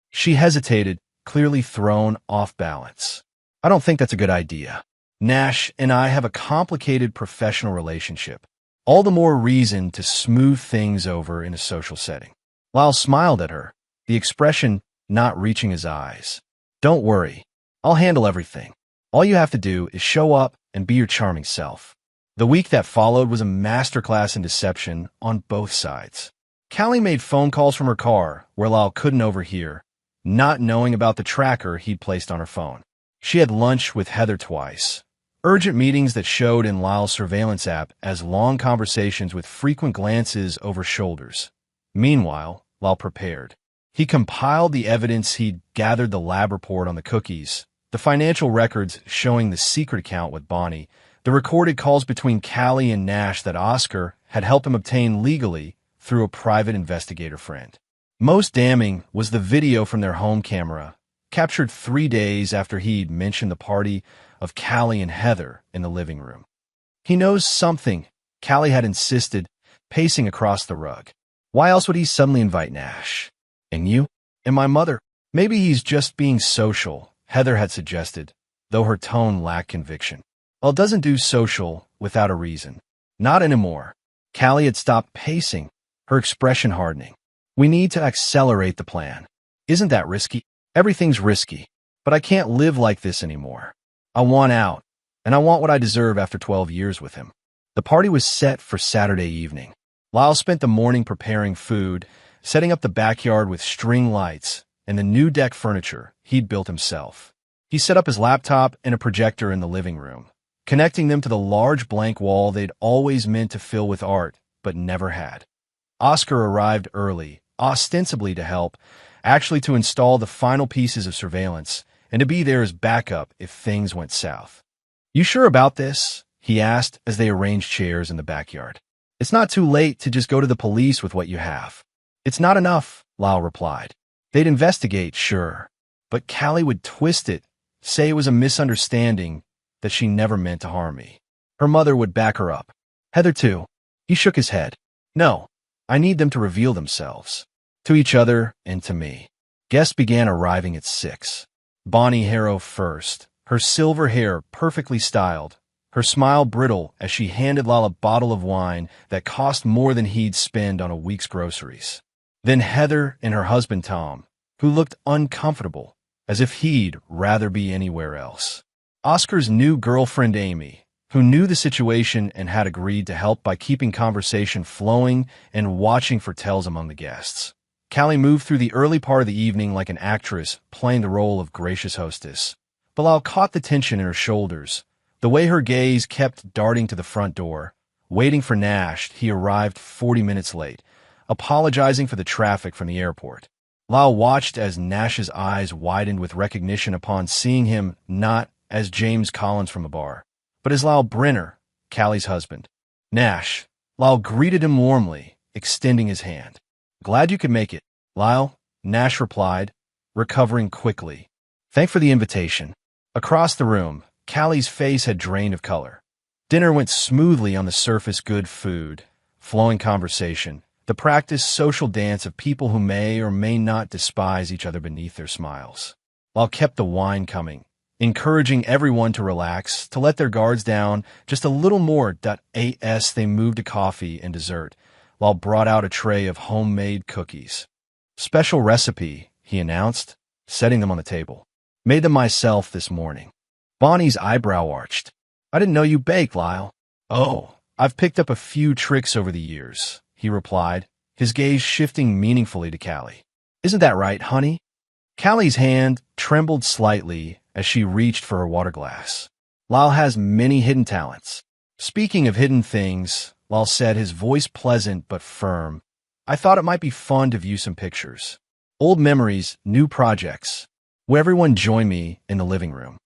She hesitated, clearly thrown off balance. I don't think that's a good idea. Nash and I have a complicated professional relationship. All the more reason to smooth things over in a social setting. Lyle smiled at her, the expression not reaching his eyes. Don't worry. I'll handle everything. All you have to do is show up and be your charming self. The week that followed was a masterclass in deception on both sides. Callie made phone calls from her car where Lyle couldn't overhear, not knowing about the tracker he'd placed on her phone. She had lunch with Heather twice. Urgent meetings that showed in Lyle's surveillance app as long conversations with frequent glances over shoulders. Meanwhile, Lyle prepared. He compiled the evidence he'd gathered, the lab report on the cookies, the financial records showing the secret account with Bonnie, the recorded calls between Callie and Nash that Oscar had helped him obtain legally through a private investigator friend. Most damning was the video from their home camera, captured 3 days after he'd mentioned the party of Callie and Heather in the living room. He knows something, Callie had insisted, pacing across the rug. Why else would he suddenly invite Nash? And you? And my mother? Maybe he's just being social, Heather had suggested, though her tone lacked conviction. Lyle doesn't do social without a reason. Not anymore. Callie had stopped pacing, her expression hardening. We need to accelerate the plan. Isn't that risky? Everything's risky, but I can't live like this anymore. I want out, and I want what I deserve after 12 years with him. The party was set for Saturday evening. Lyle spent the morning preparing food, setting up the backyard with string lights and the new deck furniture he'd built himself. He set up his laptop and a projector in the living room, connecting them to the large blank wall they'd always meant to fill with art, but never had. Oscar arrived early, ostensibly to help, actually to install the final pieces of surveillance, and to be there as backup if things went south. "You sure about this?" he asked as they arranged chairs in the backyard. "It's not too late to just go to the police with what you have." "It's not enough," Lyle replied. "They'd investigate, sure, but Callie would twist it, say it was a misunderstanding, that she never meant to harm me. Her mother would back her up. Heather too." He shook his head. "No, I need them to reveal themselves. To each other and to me." Guests began arriving at 6. Bonnie Harrow first, her silver hair perfectly styled, her smile brittle as she handed Lyle a bottle of wine that cost more than he'd spend on a week's groceries. Then Heather and her husband Tom, who looked uncomfortable, as if he'd rather be anywhere else. Oscar's new girlfriend Amy, who knew the situation and had agreed to help by keeping conversation flowing and watching for tells among the guests. Callie moved through the early part of the evening like an actress playing the role of gracious hostess. Bilal caught the tension in her shoulders, the way her gaze kept darting to the front door. Waiting for Nash, he arrived 40 minutes late, apologizing for the traffic from the airport. Lyle watched as Nash's eyes widened with recognition upon seeing him not as James Collins from a bar, but as Lyle Brenner, Callie's husband. "Nash." Lyle greeted him warmly, extending his hand. "Glad you could make it, Lyle," Nash replied, recovering quickly. "Thanks for the invitation." Across the room, Callie's face had drained of color. Dinner went smoothly on the surface, good food, flowing conversation, the practiced social dance of people who may or may not despise each other beneath their smiles. Lyle kept the wine coming, encouraging everyone to relax, to let their guards down just a little more. As they moved to coffee and dessert, Lyle brought out a tray of homemade cookies. "Special recipe," he announced, setting them on the table. "Made them myself this morning." Bonnie's eyebrow arched. "I didn't know you baked, Lyle." "Oh, I've picked up a few tricks over the years," he replied, his gaze shifting meaningfully to Callie. "Isn't that right, honey?" Callie's hand trembled slightly as she reached for her water glass. "Lyle has many hidden talents." "Speaking of hidden things," Lyle said, his voice pleasant but firm, "I thought it might be fun to view some pictures. Old memories, new projects." Will everyone join me in the living room?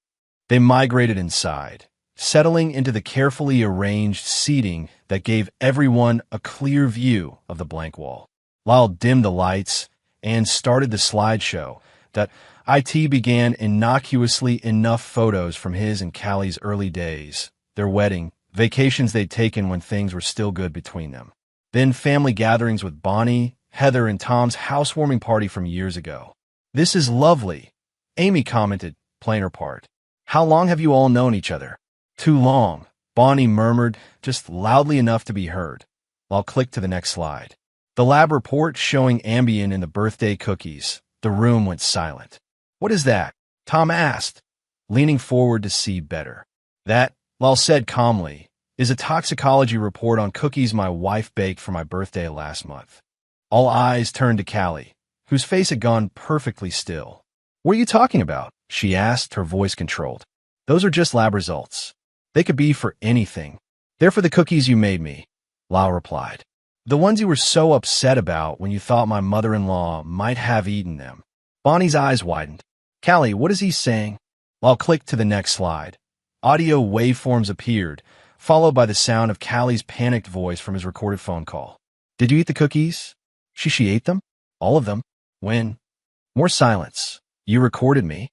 They migrated inside, settling into the carefully arranged seating that gave everyone a clear view of the blank wall. Lyle dimmed the lights and started the slideshow. It began innocuously enough photos from his and Callie's early days, their wedding, vacations they'd taken when things were still good between them. Then family gatherings with Bonnie, Heather, and Tom's housewarming party from years ago. "This is lovely," Amy commented, playing her part. "How long have you all known each other?" "Too long," Bonnie murmured, just loudly enough to be heard. I'll click to the next slide. The lab report showing Ambien in the birthday cookies. The room went silent. "What is that?" Tom asked, leaning forward to see better. "That," Lal said calmly, "is a toxicology report on cookies my wife baked for my birthday last month." All eyes turned to Callie, whose face had gone perfectly still. "What are you talking about?" she asked, her voice controlled. "Those are just lab results. They could be for anything. They're for the cookies you made me," Lal replied. "The ones you were so upset about when you thought my mother-in-law might have eaten them." Bonnie's eyes widened. "Callie, what is he saying?" Lal clicked to the next slide. Audio waveforms appeared, followed by the sound of Callie's panicked voice from his recorded phone call. "Did you eat the cookies?" She ate them? All of them? When? More silence. "You recorded me?"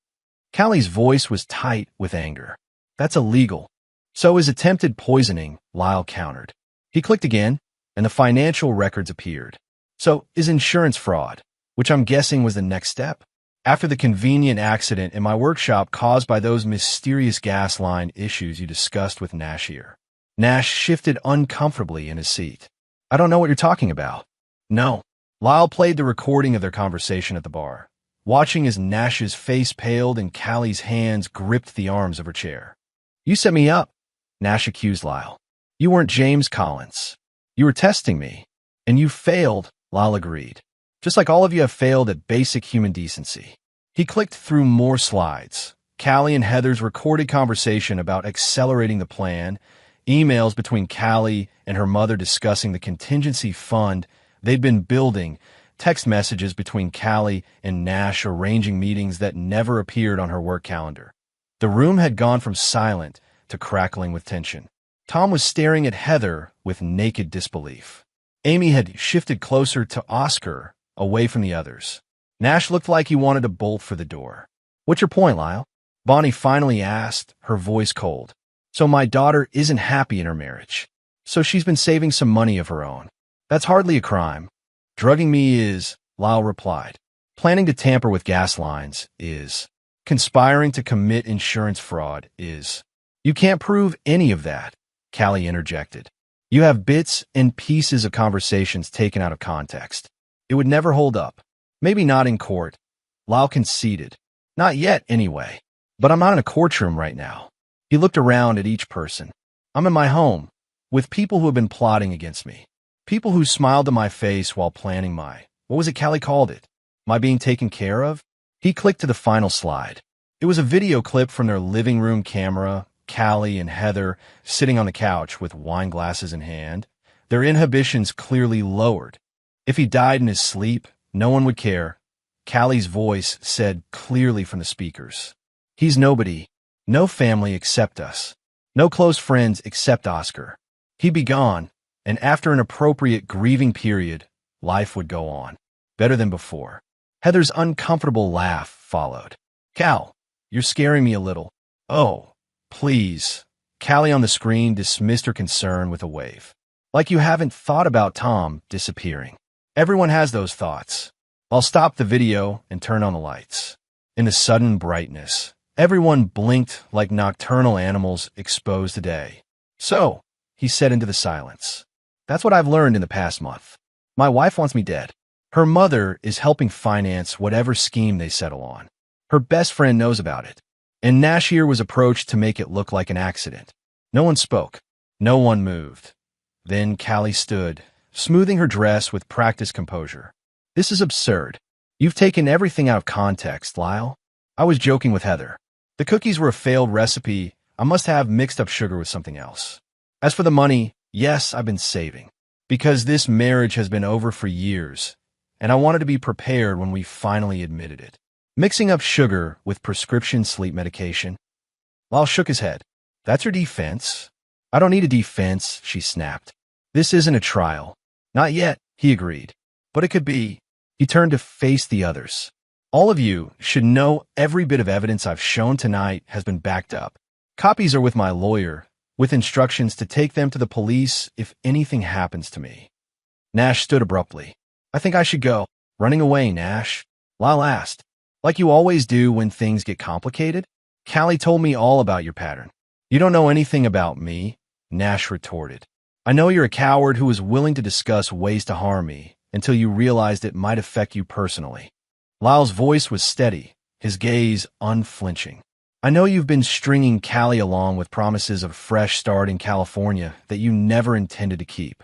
Callie's voice was tight with anger. "That's illegal." "So is attempted poisoning," Lyle countered. He clicked again, and the financial records appeared. "So is insurance fraud," which I'm guessing was the next step. After the convenient accident in my workshop caused by those mysterious gas line issues you discussed with Nash here. Nash shifted uncomfortably in his seat. I don't know what you're talking about. No. Lyle played the recording of their conversation at the bar, watching as Nash's face paled and Callie's hands gripped the arms of her chair. You set me up, Nash accused Lyle. You weren't James Collins. You were testing me. And you failed, Lyle agreed. Just like all of you have failed at basic human decency. He clicked through more slides. Callie and Heather's recorded conversation about accelerating the plan, emails between Callie and her mother discussing the contingency fund they'd been building, text messages between Callie and Nash arranging meetings that never appeared on her work calendar. The room had gone from silent to crackling with tension. Tom was staring at Heather with naked disbelief. Amy had shifted closer to Oscar, away from the others. Nash looked like he wanted to bolt for the door. What's your point, Lyle? Bonnie finally asked, her voice cold. So my daughter isn't happy in her marriage. So she's been saving some money of her own. That's hardly a crime. Drugging me is, Lyle replied. Planning to tamper with gas lines is. Conspiring to commit insurance fraud is. You can't prove any of that, Callie interjected. You have bits and pieces of conversations taken out of context. It would never hold up. Maybe not in court. Lyle conceded. Not yet, anyway. But I'm not in a courtroom right now. He looked around at each person. I'm in my home, with people who have been plotting against me. People who smiled to my face while planning what was it Callie called it? My being taken care of? He clicked to the final slide. It was a video clip from their living room camera, Callie and Heather sitting on the couch with wine glasses in hand, their inhibitions clearly lowered. If he died in his sleep, no one would care. Callie's voice said clearly from the speakers. He's nobody. No family except us. No close friends except Oscar. He'd be gone, and after an appropriate grieving period, life would go on. Better than before. Heather's uncomfortable laugh followed. Cal, you're scaring me a little. Oh, please. Callie on the screen dismissed her concern with a wave. Like you haven't thought about Tom disappearing. Everyone has those thoughts. I'll stop the video and turn on the lights. In the sudden brightness, everyone blinked like nocturnal animals exposed to day. So, he said into the silence. That's what I've learned in the past month. My wife wants me dead. Her mother is helping finance whatever scheme they settle on. Her best friend knows about it. And Nash here was approached to make it look like an accident. No one spoke. No one moved. Then Callie stood, smoothing her dress with practiced composure. This is absurd. You've taken everything out of context, Lyle. I was joking with Heather. The cookies were a failed recipe. I must have mixed up sugar with something else. As for the money, yes, I've been saving. Because this marriage has been over for years, and I wanted to be prepared when we finally admitted it. Mixing up sugar with prescription sleep medication. Lyle shook his head. That's your defense. I don't need a defense, she snapped. This isn't a trial. Not yet, he agreed. But it could be. He turned to face the others. All of you should know every bit of evidence I've shown tonight has been backed up. Copies are with my lawyer, with instructions to take them to the police if anything happens to me. Nash stood abruptly. I think I should go. Running away, Nash. Lyle asked. Like you always do when things get complicated? Callie told me all about your pattern. You don't know anything about me, Nash retorted. I know you're a coward who is willing to discuss ways to harm me until you realized it might affect you personally. Lyle's voice was steady, his gaze unflinching. I know you've been stringing Callie along with promises of a fresh start in California that you never intended to keep.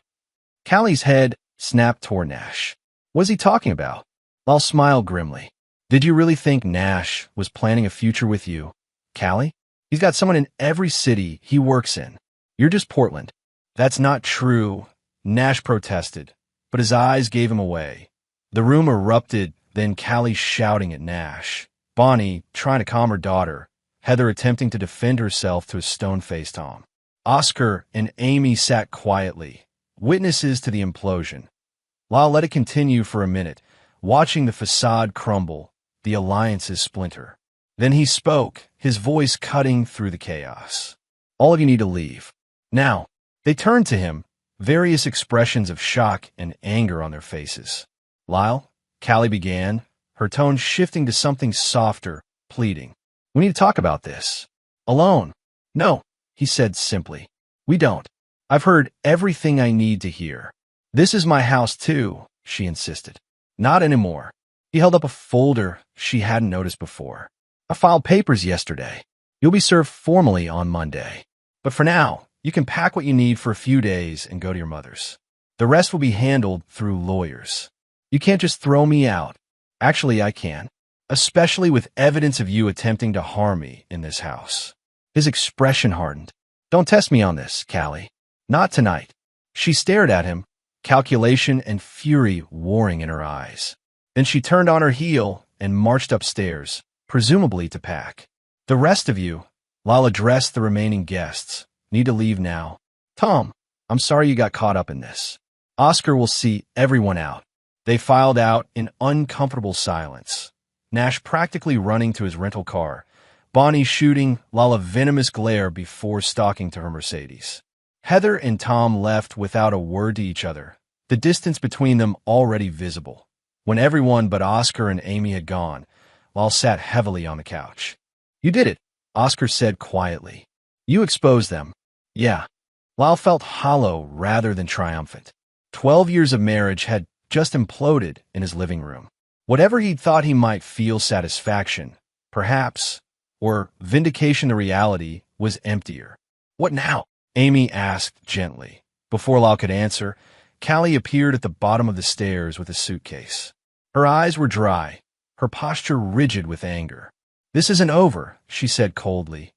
Callie's head snapped toward Nash. What is he talking about? Lyle smiled grimly. Did you really think Nash was planning a future with you, Callie? He's got someone in every city he works in. You're just Portland. That's not true, Nash protested, but his eyes gave him away. The room erupted, then Callie shouting at Nash, Bonnie trying to calm her daughter, Heather attempting to defend herself to a stone-faced Tom. Oscar and Amy sat quietly, witnesses to the implosion. Lyle let it continue for a minute, watching the facade crumble, the alliances splinter. Then he spoke, his voice cutting through the chaos. All of you need to leave. Now. They turned to him, various expressions of shock and anger on their faces. Lyle, Callie began, her tone shifting to something softer, pleading. We need to talk about this. Alone. No, he said simply. We don't. I've heard everything I need to hear. This is my house too, she insisted. Not anymore. He held up a folder she hadn't noticed before. I filed papers yesterday. You'll be served formally on Monday. But for now, you can pack what you need for a few days and go to your mother's. The rest will be handled through lawyers. You can't just throw me out. Actually, I can. Especially with evidence of you attempting to harm me in this house. His expression hardened. Don't test me on this, Callie. Not tonight. She stared at him, calculation and fury warring in her eyes. Then she turned on her heel and marched upstairs, presumably to pack. The rest of you, Lyle addressed the remaining guests, need to leave now. Tom, I'm sorry you got caught up in this. Oscar will see everyone out. They filed out in uncomfortable silence. Nash practically running to his rental car, Bonnie shooting Lyle a venomous glare before stalking to her Mercedes. Heather and Tom left without a word to each other, the distance between them already visible. When everyone but Oscar and Amy had gone, Lyle sat heavily on the couch. You did it, Oscar said quietly. You exposed them. Yeah. Lyle felt hollow rather than triumphant. 12 years of marriage had just imploded in his living room. Whatever he'd thought he might feel satisfaction, perhaps, or vindication to reality, was emptier. What now? Amy asked gently. Before Lyle could answer, Callie appeared at the bottom of the stairs with a suitcase. Her eyes were dry, her posture rigid with anger. This isn't over, she said coldly.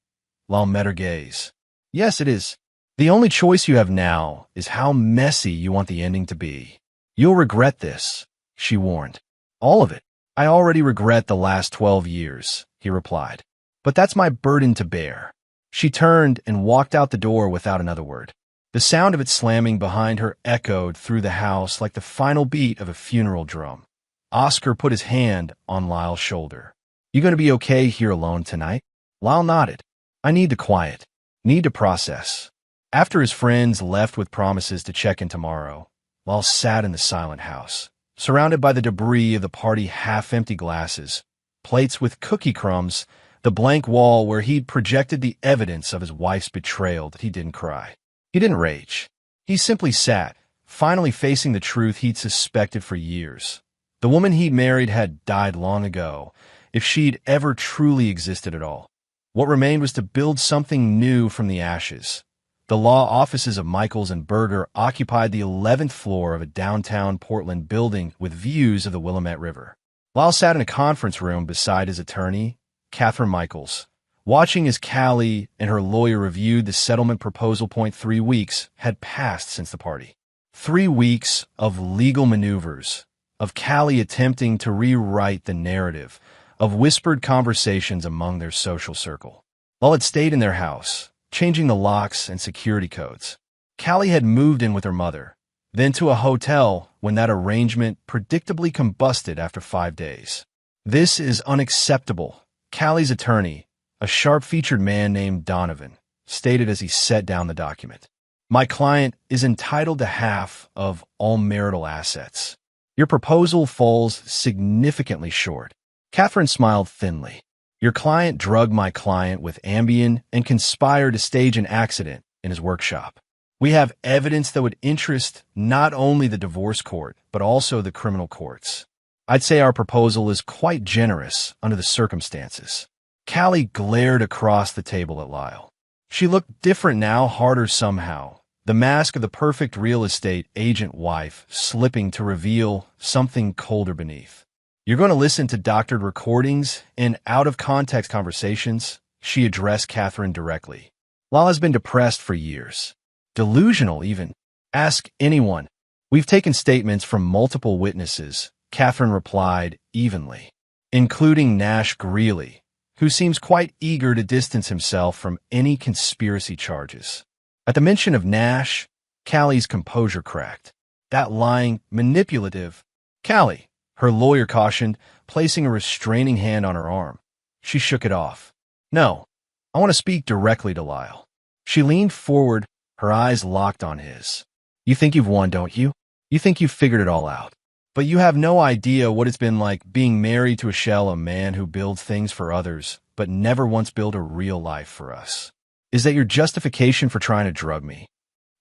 Lyle met her gaze. Yes, it is. The only choice you have now is how messy you want the ending to be. You'll regret this, she warned. All of it. I already regret the last 12 years, he replied. But that's my burden to bear. She turned and walked out the door without another word. The sound of it slamming behind her echoed through the house like the final beat of a funeral drum. Oscar put his hand on Lyle's shoulder. You going to be okay here alone tonight? Lyle nodded. I need to quiet. Need to process. After his friends left with promises to check in tomorrow, Lyle sat in the silent house, surrounded by the debris of the party half-empty glasses, plates with cookie crumbs, the blank wall where he'd projected the evidence of his wife's betrayal that he didn't cry. He didn't rage. He simply sat, finally facing the truth he'd suspected for years. The woman he'd married had died long ago, if she'd ever truly existed at all. What remained was to build something new from the ashes. The law offices of Michaels and Berger occupied the 11th floor of a downtown Portland building with views of the Willamette River. Lyle sat in a conference room beside his attorney, Catherine Michaels, watching as Callie and her lawyer reviewed the settlement proposal. 3 weeks had passed since the party. 3 weeks of legal maneuvers, of Callie attempting to rewrite the narrative, of whispered conversations among their social circle. Lyle had stayed in their house, changing the locks and security codes. Callie had moved in with her mother, then to a hotel when that arrangement predictably combusted after 5 days. This is unacceptable, Callie's attorney, a sharp-featured man named Donovan, stated as he set down the document. My client is entitled to half of all marital assets. Your proposal falls significantly short. Catherine smiled thinly. Your client drugged my client with Ambien and conspired to stage an accident in his workshop. We have evidence that would interest not only the divorce court, but also the criminal courts. I'd say our proposal is quite generous under the circumstances. Callie glared across the table at Lyle. She looked different now, harder somehow. The mask of the perfect real estate agent wife slipping to reveal something colder beneath. You're going to listen to doctored recordings and out-of-context conversations, she addressed Catherine directly. Lyle has been depressed for years. Delusional, even. Ask anyone. We've taken statements from multiple witnesses, Catherine replied evenly, including Nash Greeley, who seems quite eager to distance himself from any conspiracy charges. At the mention of Nash, Callie's composure cracked. That lying, manipulative... Callie, her lawyer cautioned, placing a restraining hand on her arm. She shook it off. No, I want to speak directly to Lyle. She leaned forward, her eyes locked on his. You think you've won, don't you? You think you've figured it all out. But you have no idea what it's been like being married to a shell, a man who builds things for others, but never once built a real life for us. Is that your justification for trying to drug me?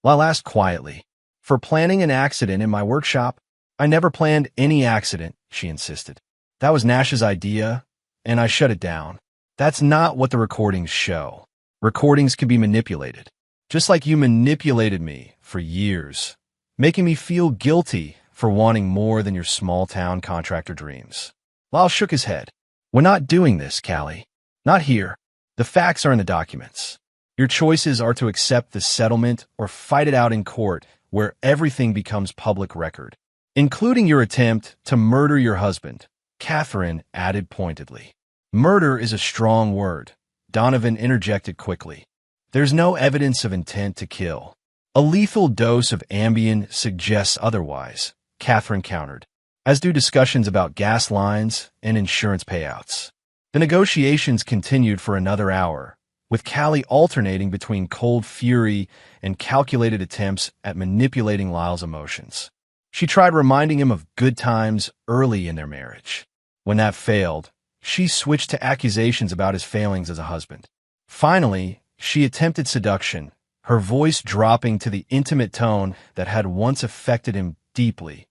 Lyle asked quietly. For planning an accident in my workshop? I never planned any accident, she insisted. That was Nash's idea, and I shut it down. That's not what the recordings show. Recordings can be manipulated. Just like you manipulated me for years, making me feel guilty for wanting more than your small-town contractor dreams. Lyle shook his head. We're not doing this, Callie. Not here. The facts are in the documents. Your choices are to accept the settlement or fight it out in court where everything becomes public record, including your attempt to murder your husband, Catherine added pointedly. Murder is a strong word, Donovan interjected quickly. There's no evidence of intent to kill. A lethal dose of Ambien suggests otherwise, Catherine countered, as do discussions about gas lines and insurance payouts. The negotiations continued for another hour, with Callie alternating between cold fury and calculated attempts at manipulating Lyle's emotions. She tried reminding him of good times early in their marriage. When that failed, she switched to accusations about his failings as a husband. Finally, she attempted seduction, her voice dropping to the intimate tone that had once affected him deeply.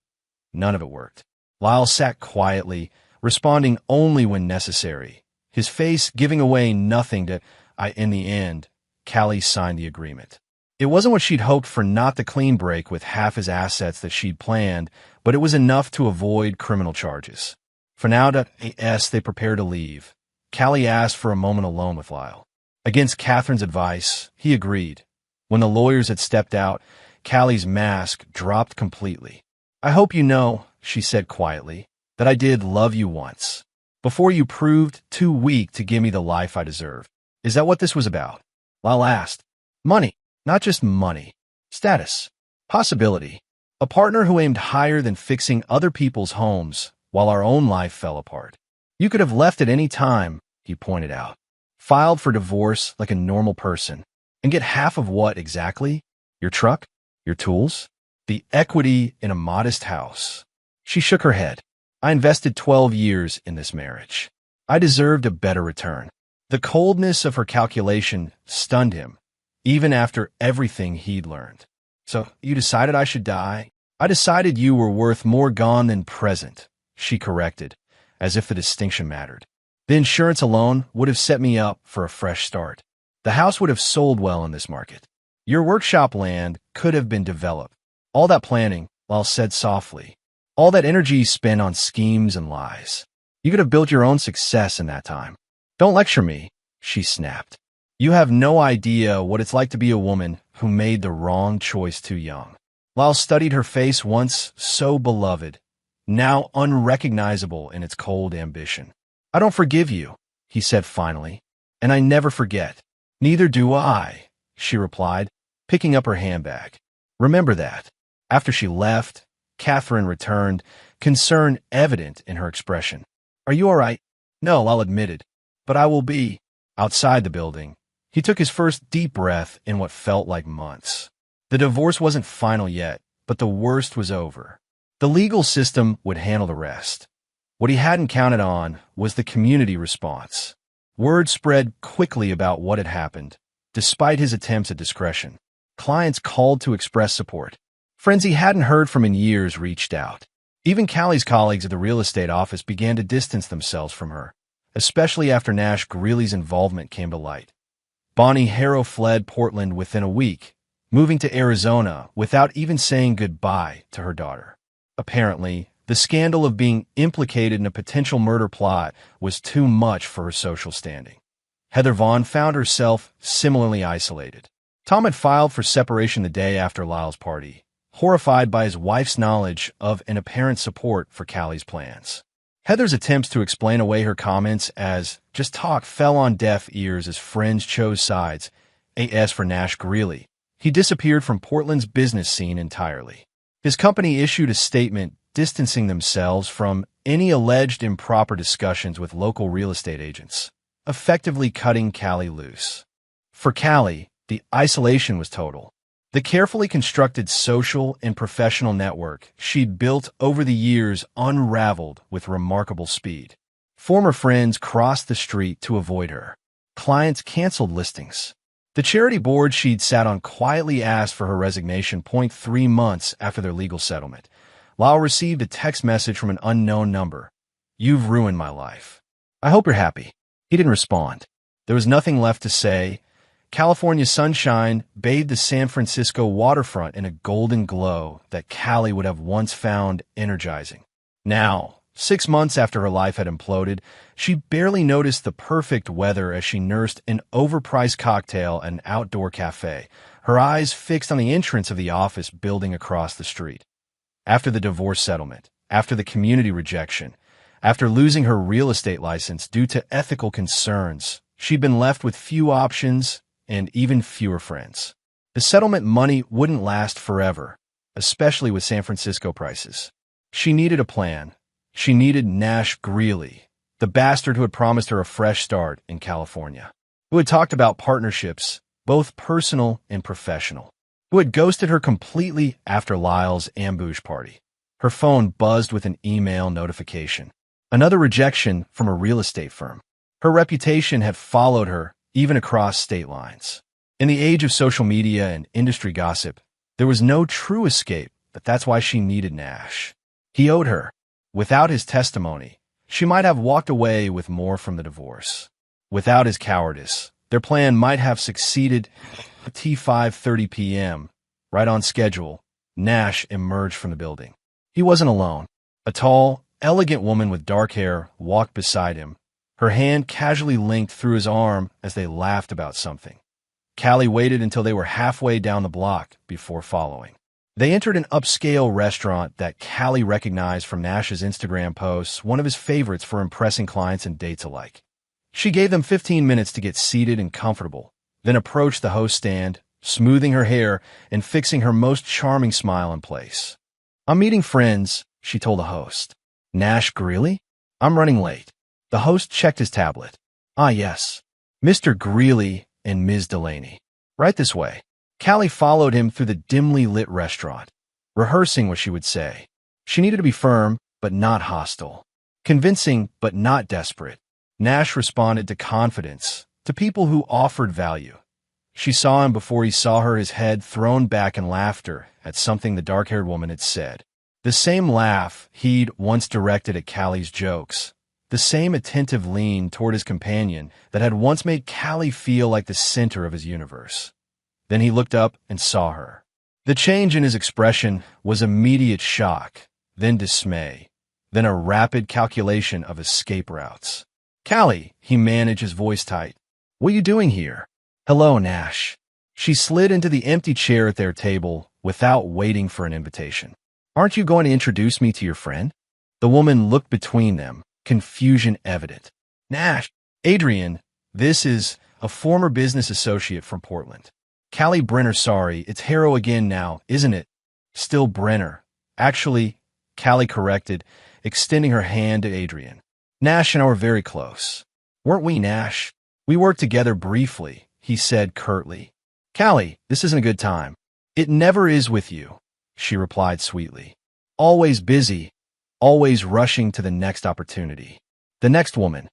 None of it worked. Lyle sat quietly, responding only when necessary, his face giving away nothing to in the end, Callie signed the agreement. It wasn't what she'd hoped for, not the clean break with half his assets that she'd planned, but it was enough to avoid criminal charges. For now, they prepared to leave. Callie asked for a moment alone with Lyle. Against Catherine's advice, he agreed. When the lawyers had stepped out, Callie's mask dropped completely. I hope you know, she said quietly, that I did love you once, before you proved too weak to give me the life I deserve. Is that what this was about? Lyle asked. Money, not just money. Status. Possibility. A partner who aimed higher than fixing other people's homes while our own life fell apart. You could have left at any time, he pointed out. Filed for divorce like a normal person. And get half of what exactly? Your truck? Your tools? The equity in a modest house. She shook her head. I invested 12 years in this marriage. I deserved a better return. The coldness of her calculation stunned him, even after everything he'd learned. So, you decided I should die? I decided you were worth more gone than present, she corrected, as if the distinction mattered. The insurance alone would have set me up for a fresh start. The house would have sold well in this market. Your workshop land could have been developed. All that planning, Lyle said softly. All that energy spent on schemes and lies. You could have built your own success in that time. Don't lecture me, she snapped. You have no idea what it's like to be a woman who made the wrong choice too young. Lyle studied her face, once so beloved, now unrecognizable in its cold ambition. I don't forgive you, he said finally, and I never forget. Neither do I, she replied, picking up her handbag. Remember that. After she left, Catherine returned, concern evident in her expression. Are you all right? No, Lyle admitted. But I will be. Outside the building, he took his first deep breath in what felt like months. The divorce wasn't final yet, but the worst was over. The legal system would handle the rest. What he hadn't counted on was the community response. Word spread quickly about what had happened, despite his attempts at discretion. Clients called to express support. Friends he hadn't heard from in years reached out. Even Callie's colleagues at the real estate office began to distance themselves from her, especially after Nash Greeley's involvement came to light. Bonnie Harrow fled Portland within a week, moving to Arizona without even saying goodbye to her daughter. Apparently, the scandal of being implicated in a potential murder plot was too much for her social standing. Heather Vaughn found herself similarly isolated. Tom had filed for separation the day after Lyle's party, horrified by his wife's knowledge of and apparent support for Callie's plans. Heather's attempts to explain away her comments as just talk fell on deaf ears as friends chose sides. As for Nash Greeley, he disappeared from Portland's business scene entirely. His company issued a statement distancing themselves from any alleged improper discussions with local real estate agents, effectively cutting Callie loose. For Callie, the isolation was total. The carefully constructed social and professional network she'd built over the years unraveled with remarkable speed. Former friends crossed the street to avoid her. Clients canceled listings. The charity board she'd sat on quietly asked for her resignation 0.3 months after their legal settlement. Lyle received a text message from an unknown number. "You've ruined my life. I hope you're happy." He didn't respond. There was nothing left to say. California sunshine bathed the San Francisco waterfront in a golden glow that Callie would have once found energizing. Now, 6 months after her life had imploded, she barely noticed the perfect weather as she nursed an overpriced cocktail at an outdoor cafe, her eyes fixed on the entrance of the office building across the street. After the divorce settlement, after the community rejection, after losing her real estate license due to ethical concerns, she'd been left with few options and even fewer friends. The settlement money wouldn't last forever, especially with San Francisco prices. She needed a plan. She needed Nash Greeley, the bastard who had promised her a fresh start in California, who had talked about partnerships, both personal and professional, who had ghosted her completely after Lyle's ambush party. Her phone buzzed with an email notification. Another rejection from a real estate firm. Her reputation had followed her even across state lines. In the age of social media and industry gossip, there was no true escape, but that's why she needed Nash. He owed her. Without his testimony, she might have walked away with more from the divorce. Without his cowardice, their plan might have succeeded. At 5:30 p.m., right on schedule, Nash emerged from the building. He wasn't alone. A tall, elegant woman with dark hair walked beside him, her hand casually linked through his arm as they laughed about something. Callie waited until they were halfway down the block before following. They entered an upscale restaurant that Callie recognized from Nash's Instagram posts, one of his favorites for impressing clients and dates alike. She gave them 15 minutes to get seated and comfortable, then approached the host stand, smoothing her hair and fixing her most charming smile in place. "I'm meeting friends," she told the host. "Nash Greeley? I'm running late." The host checked his tablet. "Ah, yes. Mr. Greeley and Ms. Delaney. Right this way." Callie followed him through the dimly lit restaurant, rehearsing what she would say. She needed to be firm, but not hostile. Convincing, but not desperate. Nash responded to confidence, to people who offered value. She saw him before he saw her, his head thrown back in laughter at something the dark-haired woman had said. The same laugh he'd once directed at Callie's jokes. The same attentive lean toward his companion that had once made Callie feel like the center of his universe. Then he looked up and saw her. The change in his expression was immediate shock, then dismay, then a rapid calculation of escape routes. "Callie," he managed, his voice tight. "What are you doing here?" "Hello, Nash." She slid into the empty chair at their table without waiting for an invitation. "Aren't you going to introduce me to your friend?" The woman looked between them, confusion evident. "Nash, Adrian, this is a former business associate from Portland." "Callie Brenner, sorry, it's Harrow again now, isn't it?" "Still Brenner. Actually," Callie corrected, extending her hand to Adrian. "Nash and I were very close. Weren't we, Nash?" "We worked together briefly," he said curtly. "Callie, this isn't a good time." "It never is with you," she replied sweetly. "Always busy, always rushing to the next opportunity." The next woman.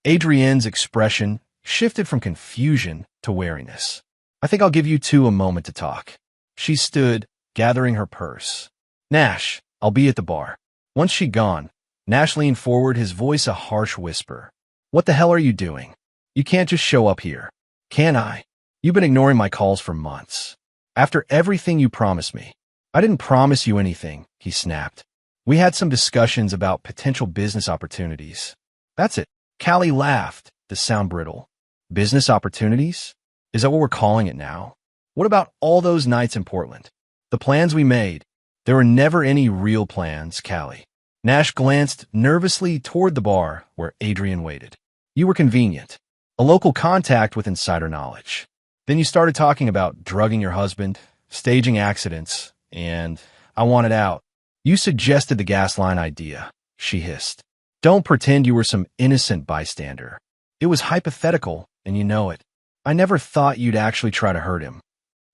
Adrienne's expression shifted from confusion to wariness. "I think I'll give you two a moment to talk." She stood, gathering her purse. "Nash, I'll be at the bar." Once she'd gone, Nash leaned forward, his voice a harsh whisper. "What the hell are you doing? You can't just show up here." "Can I? You've been ignoring my calls for months. After everything you promised me." "I didn't promise you anything," he snapped. "We had some discussions about potential business opportunities." "That's it." Callie laughed, the sound brittle. "Business opportunities? Is that what we're calling it now? What about all those nights in Portland? The plans we made? There were never any real plans, Callie." Nash glanced nervously toward the bar where Adrian waited. "You were convenient. A local contact with insider knowledge. Then you started talking about drugging your husband, staging accidents, and I wanted out. You suggested the gas line idea," she hissed. "Don't pretend you were some innocent bystander. It was hypothetical, and you know it. I never thought you'd actually try to hurt him."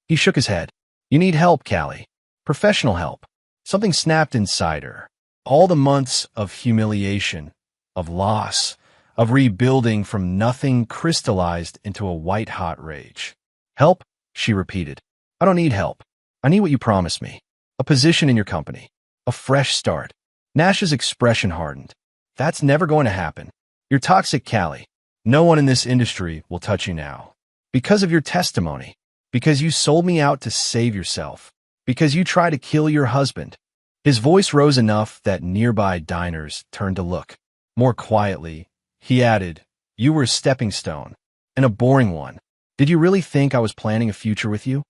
He shook his head. You need help, Callie. Professional help. Something snapped inside her. All the months of humiliation, of loss, of rebuilding from nothing crystallized into a white-hot rage. Help? She repeated. I don't need help. I need what you promised me. A position in your company. A fresh start. Nash's expression hardened. That's never going to happen. You're toxic, Callie. No one in this industry will touch you now. Because of your testimony. Because you sold me out to save yourself. Because you tried to kill your husband. His voice rose enough that nearby diners turned to look. More quietly, he added, You were a stepping stone. And a boring one. Did you really think I was planning a future with you?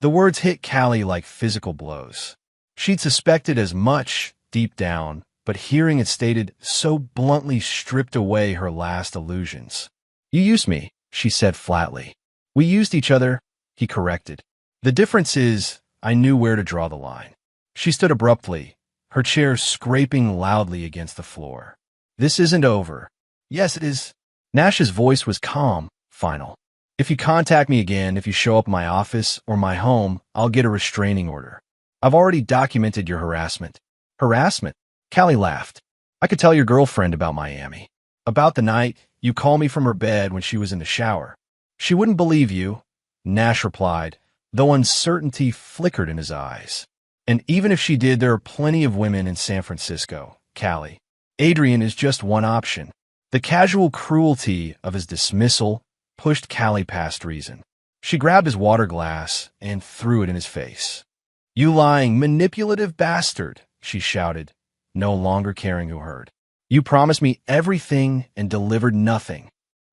The words hit Callie like physical blows. She'd suspected as much deep down, but hearing it stated so bluntly stripped away her last illusions. You used me, she said flatly. We used each other, he corrected. The difference is, I knew where to draw the line. She stood abruptly, her chair scraping loudly against the floor. This isn't over. Yes, it is. Nash's voice was calm, final. If you contact me again, if you show up at my office or my home, I'll get a restraining order. I've already documented your harassment. Harassment? Callie laughed. I could tell your girlfriend about Miami. About the night you called me from her bed when she was in the shower. She wouldn't believe you, Nash replied, though uncertainty flickered in his eyes. And even if she did, there are plenty of women in San Francisco, Callie. Adrian is just one option. The casual cruelty of his dismissal pushed Callie past reason. She grabbed his water glass and threw it in his face. You lying, manipulative bastard, she shouted, no longer caring who heard. You promised me everything and delivered nothing.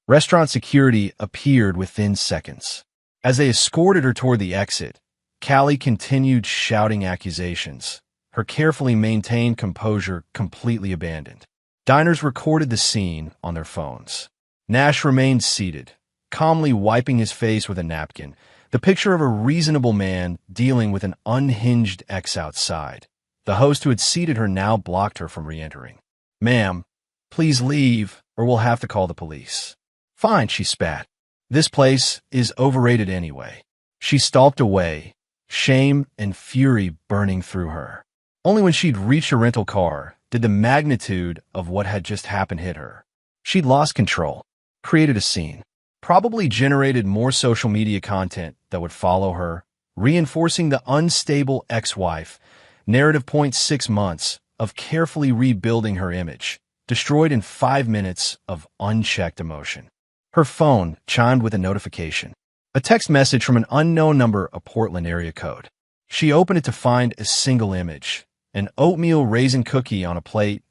Restaurant security appeared within seconds. As they escorted her toward the exit, Callie continued shouting accusations, her carefully maintained composure completely abandoned. Diners recorded the scene on their phones. Nash remained seated, calmly wiping his face with a napkin, the picture of a reasonable man dealing with an unhinged ex outside. The host who had seated her now blocked her from re-entering. Ma'am, please leave, or we'll have to call the police. Fine, she spat. This place is overrated anyway. She stalked away, shame and fury burning through her. Only when she'd reached a rental car did the magnitude of what had just happened hit her. She'd lost control, created a scene, probably generated more social media content that would follow her, reinforcing the unstable ex-wife. Narrative point 6 months of carefully rebuilding her image, destroyed in 5 minutes of unchecked emotion. Her phone chimed with a notification. A text message from an unknown number, a Portland area code. She opened it to find a single image, an oatmeal raisin cookie on a plate,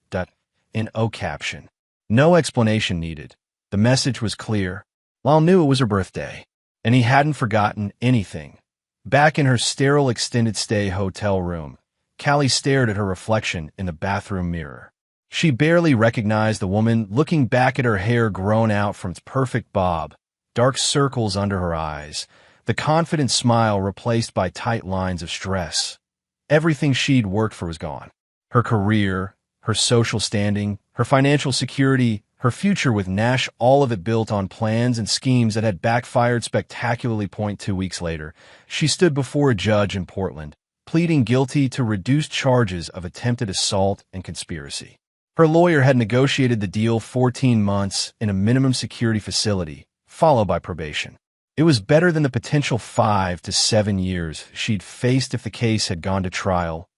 in O caption. No explanation needed. The message was clear. Lyle knew it was her birthday, and he hadn't forgotten anything. Back in her sterile extended stay hotel room, Callie stared at her reflection in the bathroom mirror. She barely recognized the woman, looking back at her hair grown out from its perfect bob, dark circles under her eyes, the confident smile replaced by tight lines of stress. Everything she'd worked for was gone. Her career, her social standing, her financial security, her future with Nash, all of it built on plans and schemes that had backfired spectacularly. 2 weeks later, she stood before a judge in Portland, pleading guilty to reduced charges of attempted assault and conspiracy. Her lawyer had negotiated the deal 14 months in a minimum security facility, followed by probation. It was better than the potential 5 to 7 years she'd faced if the case had gone to trial.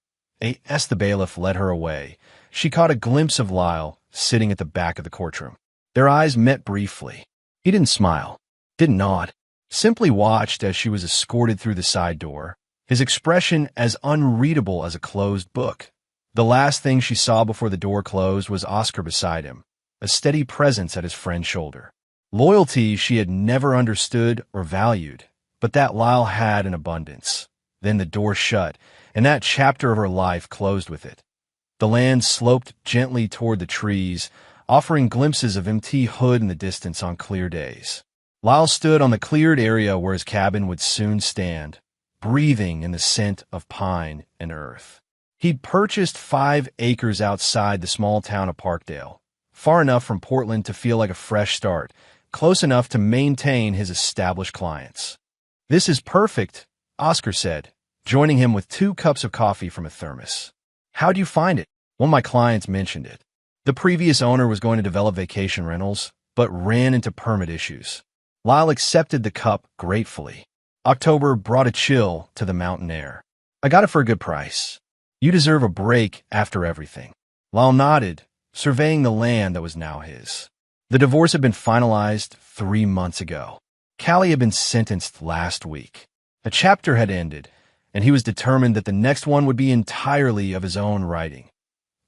As the bailiff led her away, she caught a glimpse of Lyle sitting at the back of the courtroom. Their eyes met briefly. He didn't smile, didn't nod, simply watched as she was escorted through the side door, his expression as unreadable as a closed book. The last thing she saw before the door closed was Oscar beside him, a steady presence at his friend's shoulder. Loyalty she had never understood or valued, but that Lyle had in abundance. Then the door shut, and that chapter of her life closed with it. The land sloped gently toward the trees, offering glimpses of empty hood in the distance on clear days. Lyle stood on the cleared area where his cabin would soon stand, breathing in the scent of pine and earth. He'd purchased 5 acres outside the small town of Parkdale, far enough from Portland to feel like a fresh start, close enough to maintain his established clients. This is perfect, Oscar said, joining him with 2 cups of coffee from a thermos. "How'd you find it?" One of my clients mentioned it. The previous owner was going to develop vacation rentals, but ran into permit issues. Lyle accepted the cup gratefully. October brought a chill to the mountain air. "I got it for a good price. You deserve a break after everything." Lyle nodded, surveying the land that was now his. The divorce had been finalized 3 months ago. Callie had been sentenced last week. A chapter had ended, and he was determined that the next one would be entirely of his own writing.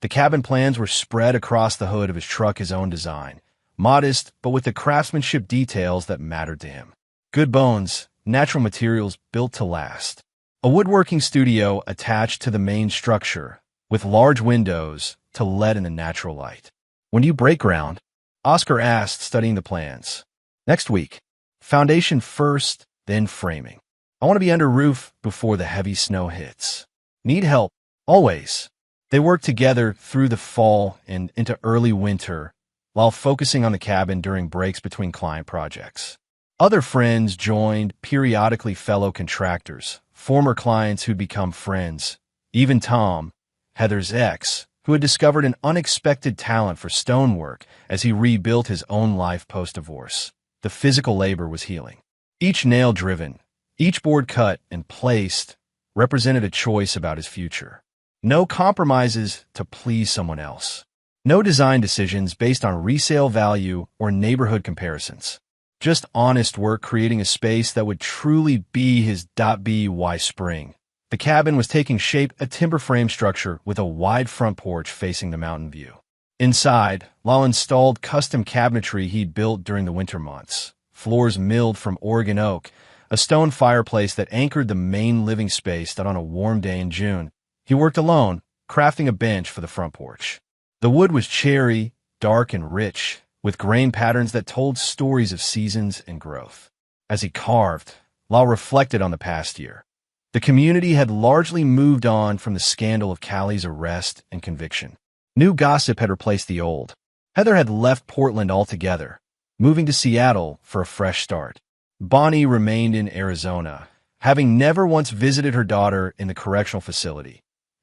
The cabin plans were spread across the hood of his truck, his own design, modest but with the craftsmanship details that mattered to him. Good bones, natural materials built to last. A woodworking studio attached to the main structure, with large windows to let in the natural light. "When do you break ground?" Oscar asked, studying the plans. "Next week. Foundation first, then framing. I want to be under roof before the heavy snow hits." "Need help?" "Always." They worked together through the fall and into early winter, while focusing on the cabin during breaks between client projects. Other friends joined, periodically fellow contractors, former clients who'd become friends, even Tom, Heather's ex, who had discovered an unexpected talent for stonework as he rebuilt his own life post-divorce. The physical labor was healing. Each nail driven, each board cut and placed, represented a choice about his future. No compromises to please someone else. No design decisions based on resale value or neighborhood comparisons. Just honest work creating a space that would truly be his .by spring. The cabin was taking shape, a timber frame structure with a wide front porch facing the mountain view. Inside, Lyle installed custom cabinetry he'd built during the winter months. Floors milled from Oregon oak, a stone fireplace that anchored the main living space that on a warm day in June, he worked alone, crafting a bench for the front porch. The wood was cherry, dark and rich, with grain patterns that told stories of seasons and growth. As he carved, Lyle reflected on the past year. The community had largely moved on from the scandal of Callie's arrest and conviction. New gossip had replaced the old. Heather had left Portland altogether, moving to Seattle for a fresh start. Bonnie remained in Arizona, having never once visited her daughter in the correctional facility.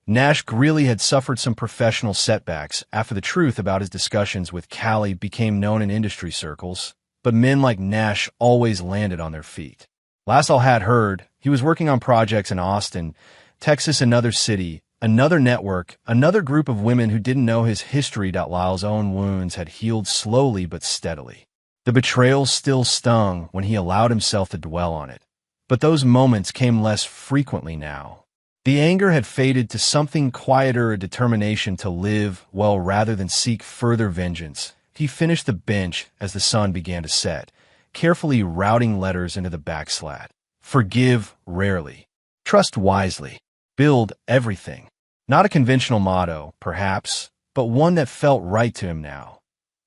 Nash Greeley had suffered some professional setbacks after the truth about his discussions with Callie became known in industry circles, but men like Nash always landed on their feet. Last all had heard, he was working on projects in Austin, Texas, another city, another network, another group of women who didn't know his history. Lyle's own wounds had healed slowly but steadily. The betrayal still stung when he allowed himself to dwell on it, but those moments came less frequently now. The anger had faded to something quieter, a determination to live well rather than seek further vengeance. He finished the bench as the sun began to set, carefully routing letters into the backslat. Forgive rarely. Trust wisely. Build everything. Not a conventional motto, perhaps, but one that felt right to him now.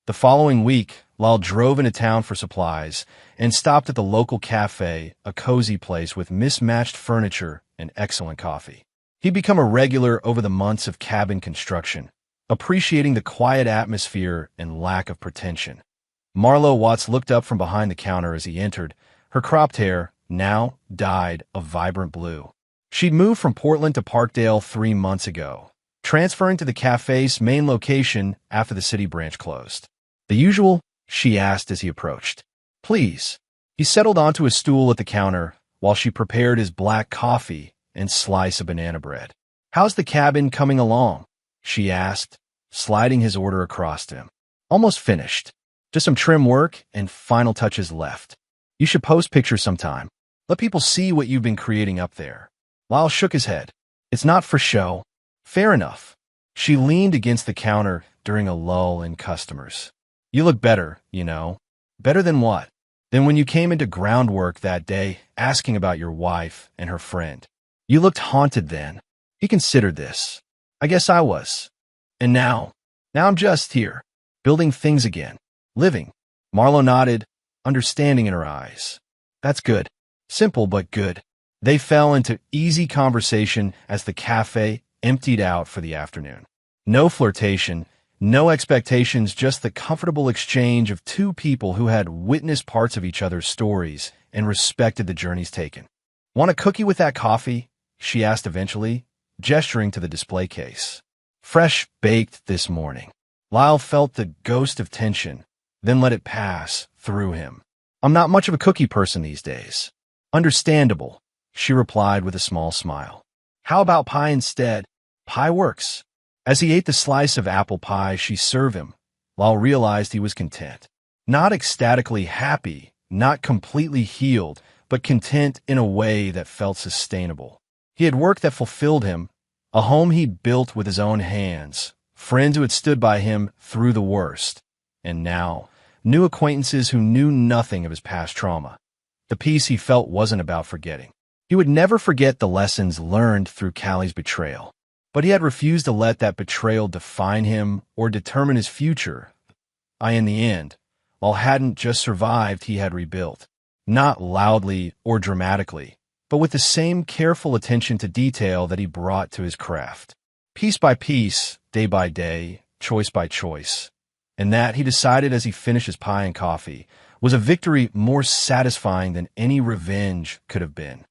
The following week, Lyle drove into town for supplies and stopped at the local cafe, a cozy place with mismatched furniture and excellent coffee. He'd become a regular over the months of cabin construction, appreciating the quiet atmosphere and lack of pretension. Marlo Watts looked up from behind the counter as he entered, her cropped hair, now dyed a vibrant blue. She'd moved from Portland to Parkdale 3 months ago, transferring to the cafe's main location after the city branch closed. "The usual?" she asked as he approached. "Please." He settled onto a stool at the counter while she prepared his black coffee and slice of banana bread. "How's the cabin coming along?" she asked, sliding his order across to him. "Almost finished. Just some trim work and final touches left. You should post pictures sometime. Let people see what you've been creating up there." Lyle shook his head. "It's not for show." "Fair enough." She leaned against the counter during a lull in customers. "You look better, you know." "Better than what?" "Than when you came into groundwork that day, asking about your wife and her friend. You looked haunted then." He considered this. "I guess I was. And now I'm just here, building things again, living." Marlo nodded, understanding in her eyes. "That's good. Simple but good." They fell into easy conversation as the cafe emptied out for the afternoon. No flirtation, no expectations, just the comfortable exchange of two people who had witnessed parts of each other's stories and respected the journeys taken. "Want a cookie with that coffee?" she asked eventually, gesturing to the display case. Fresh baked this morning. Lyle felt the ghost of tension, then let it pass through him. I'm not much of a cookie person these days. Understandable, she replied with a small smile. How about pie instead? Pie works. As he ate the slice of apple pie she served him, Lyle realized he was content. Not ecstatically happy, not completely healed, but content in a way that felt sustainable. He had work that fulfilled him, a home he built with his own hands, friends who had stood by him through the worst, and now, new acquaintances who knew nothing of his past trauma. The peace he felt wasn't about forgetting. He would never forget the lessons learned through Callie's betrayal, but he had refused to let that betrayal define him or determine his future. In the end, while hadn't just survived, he had rebuilt. Not loudly or dramatically, but with the same careful attention to detail that he brought to his craft. Piece by piece, day by day, choice by choice. And that, he decided as he finished his pie and coffee, was a victory more satisfying than any revenge could have been.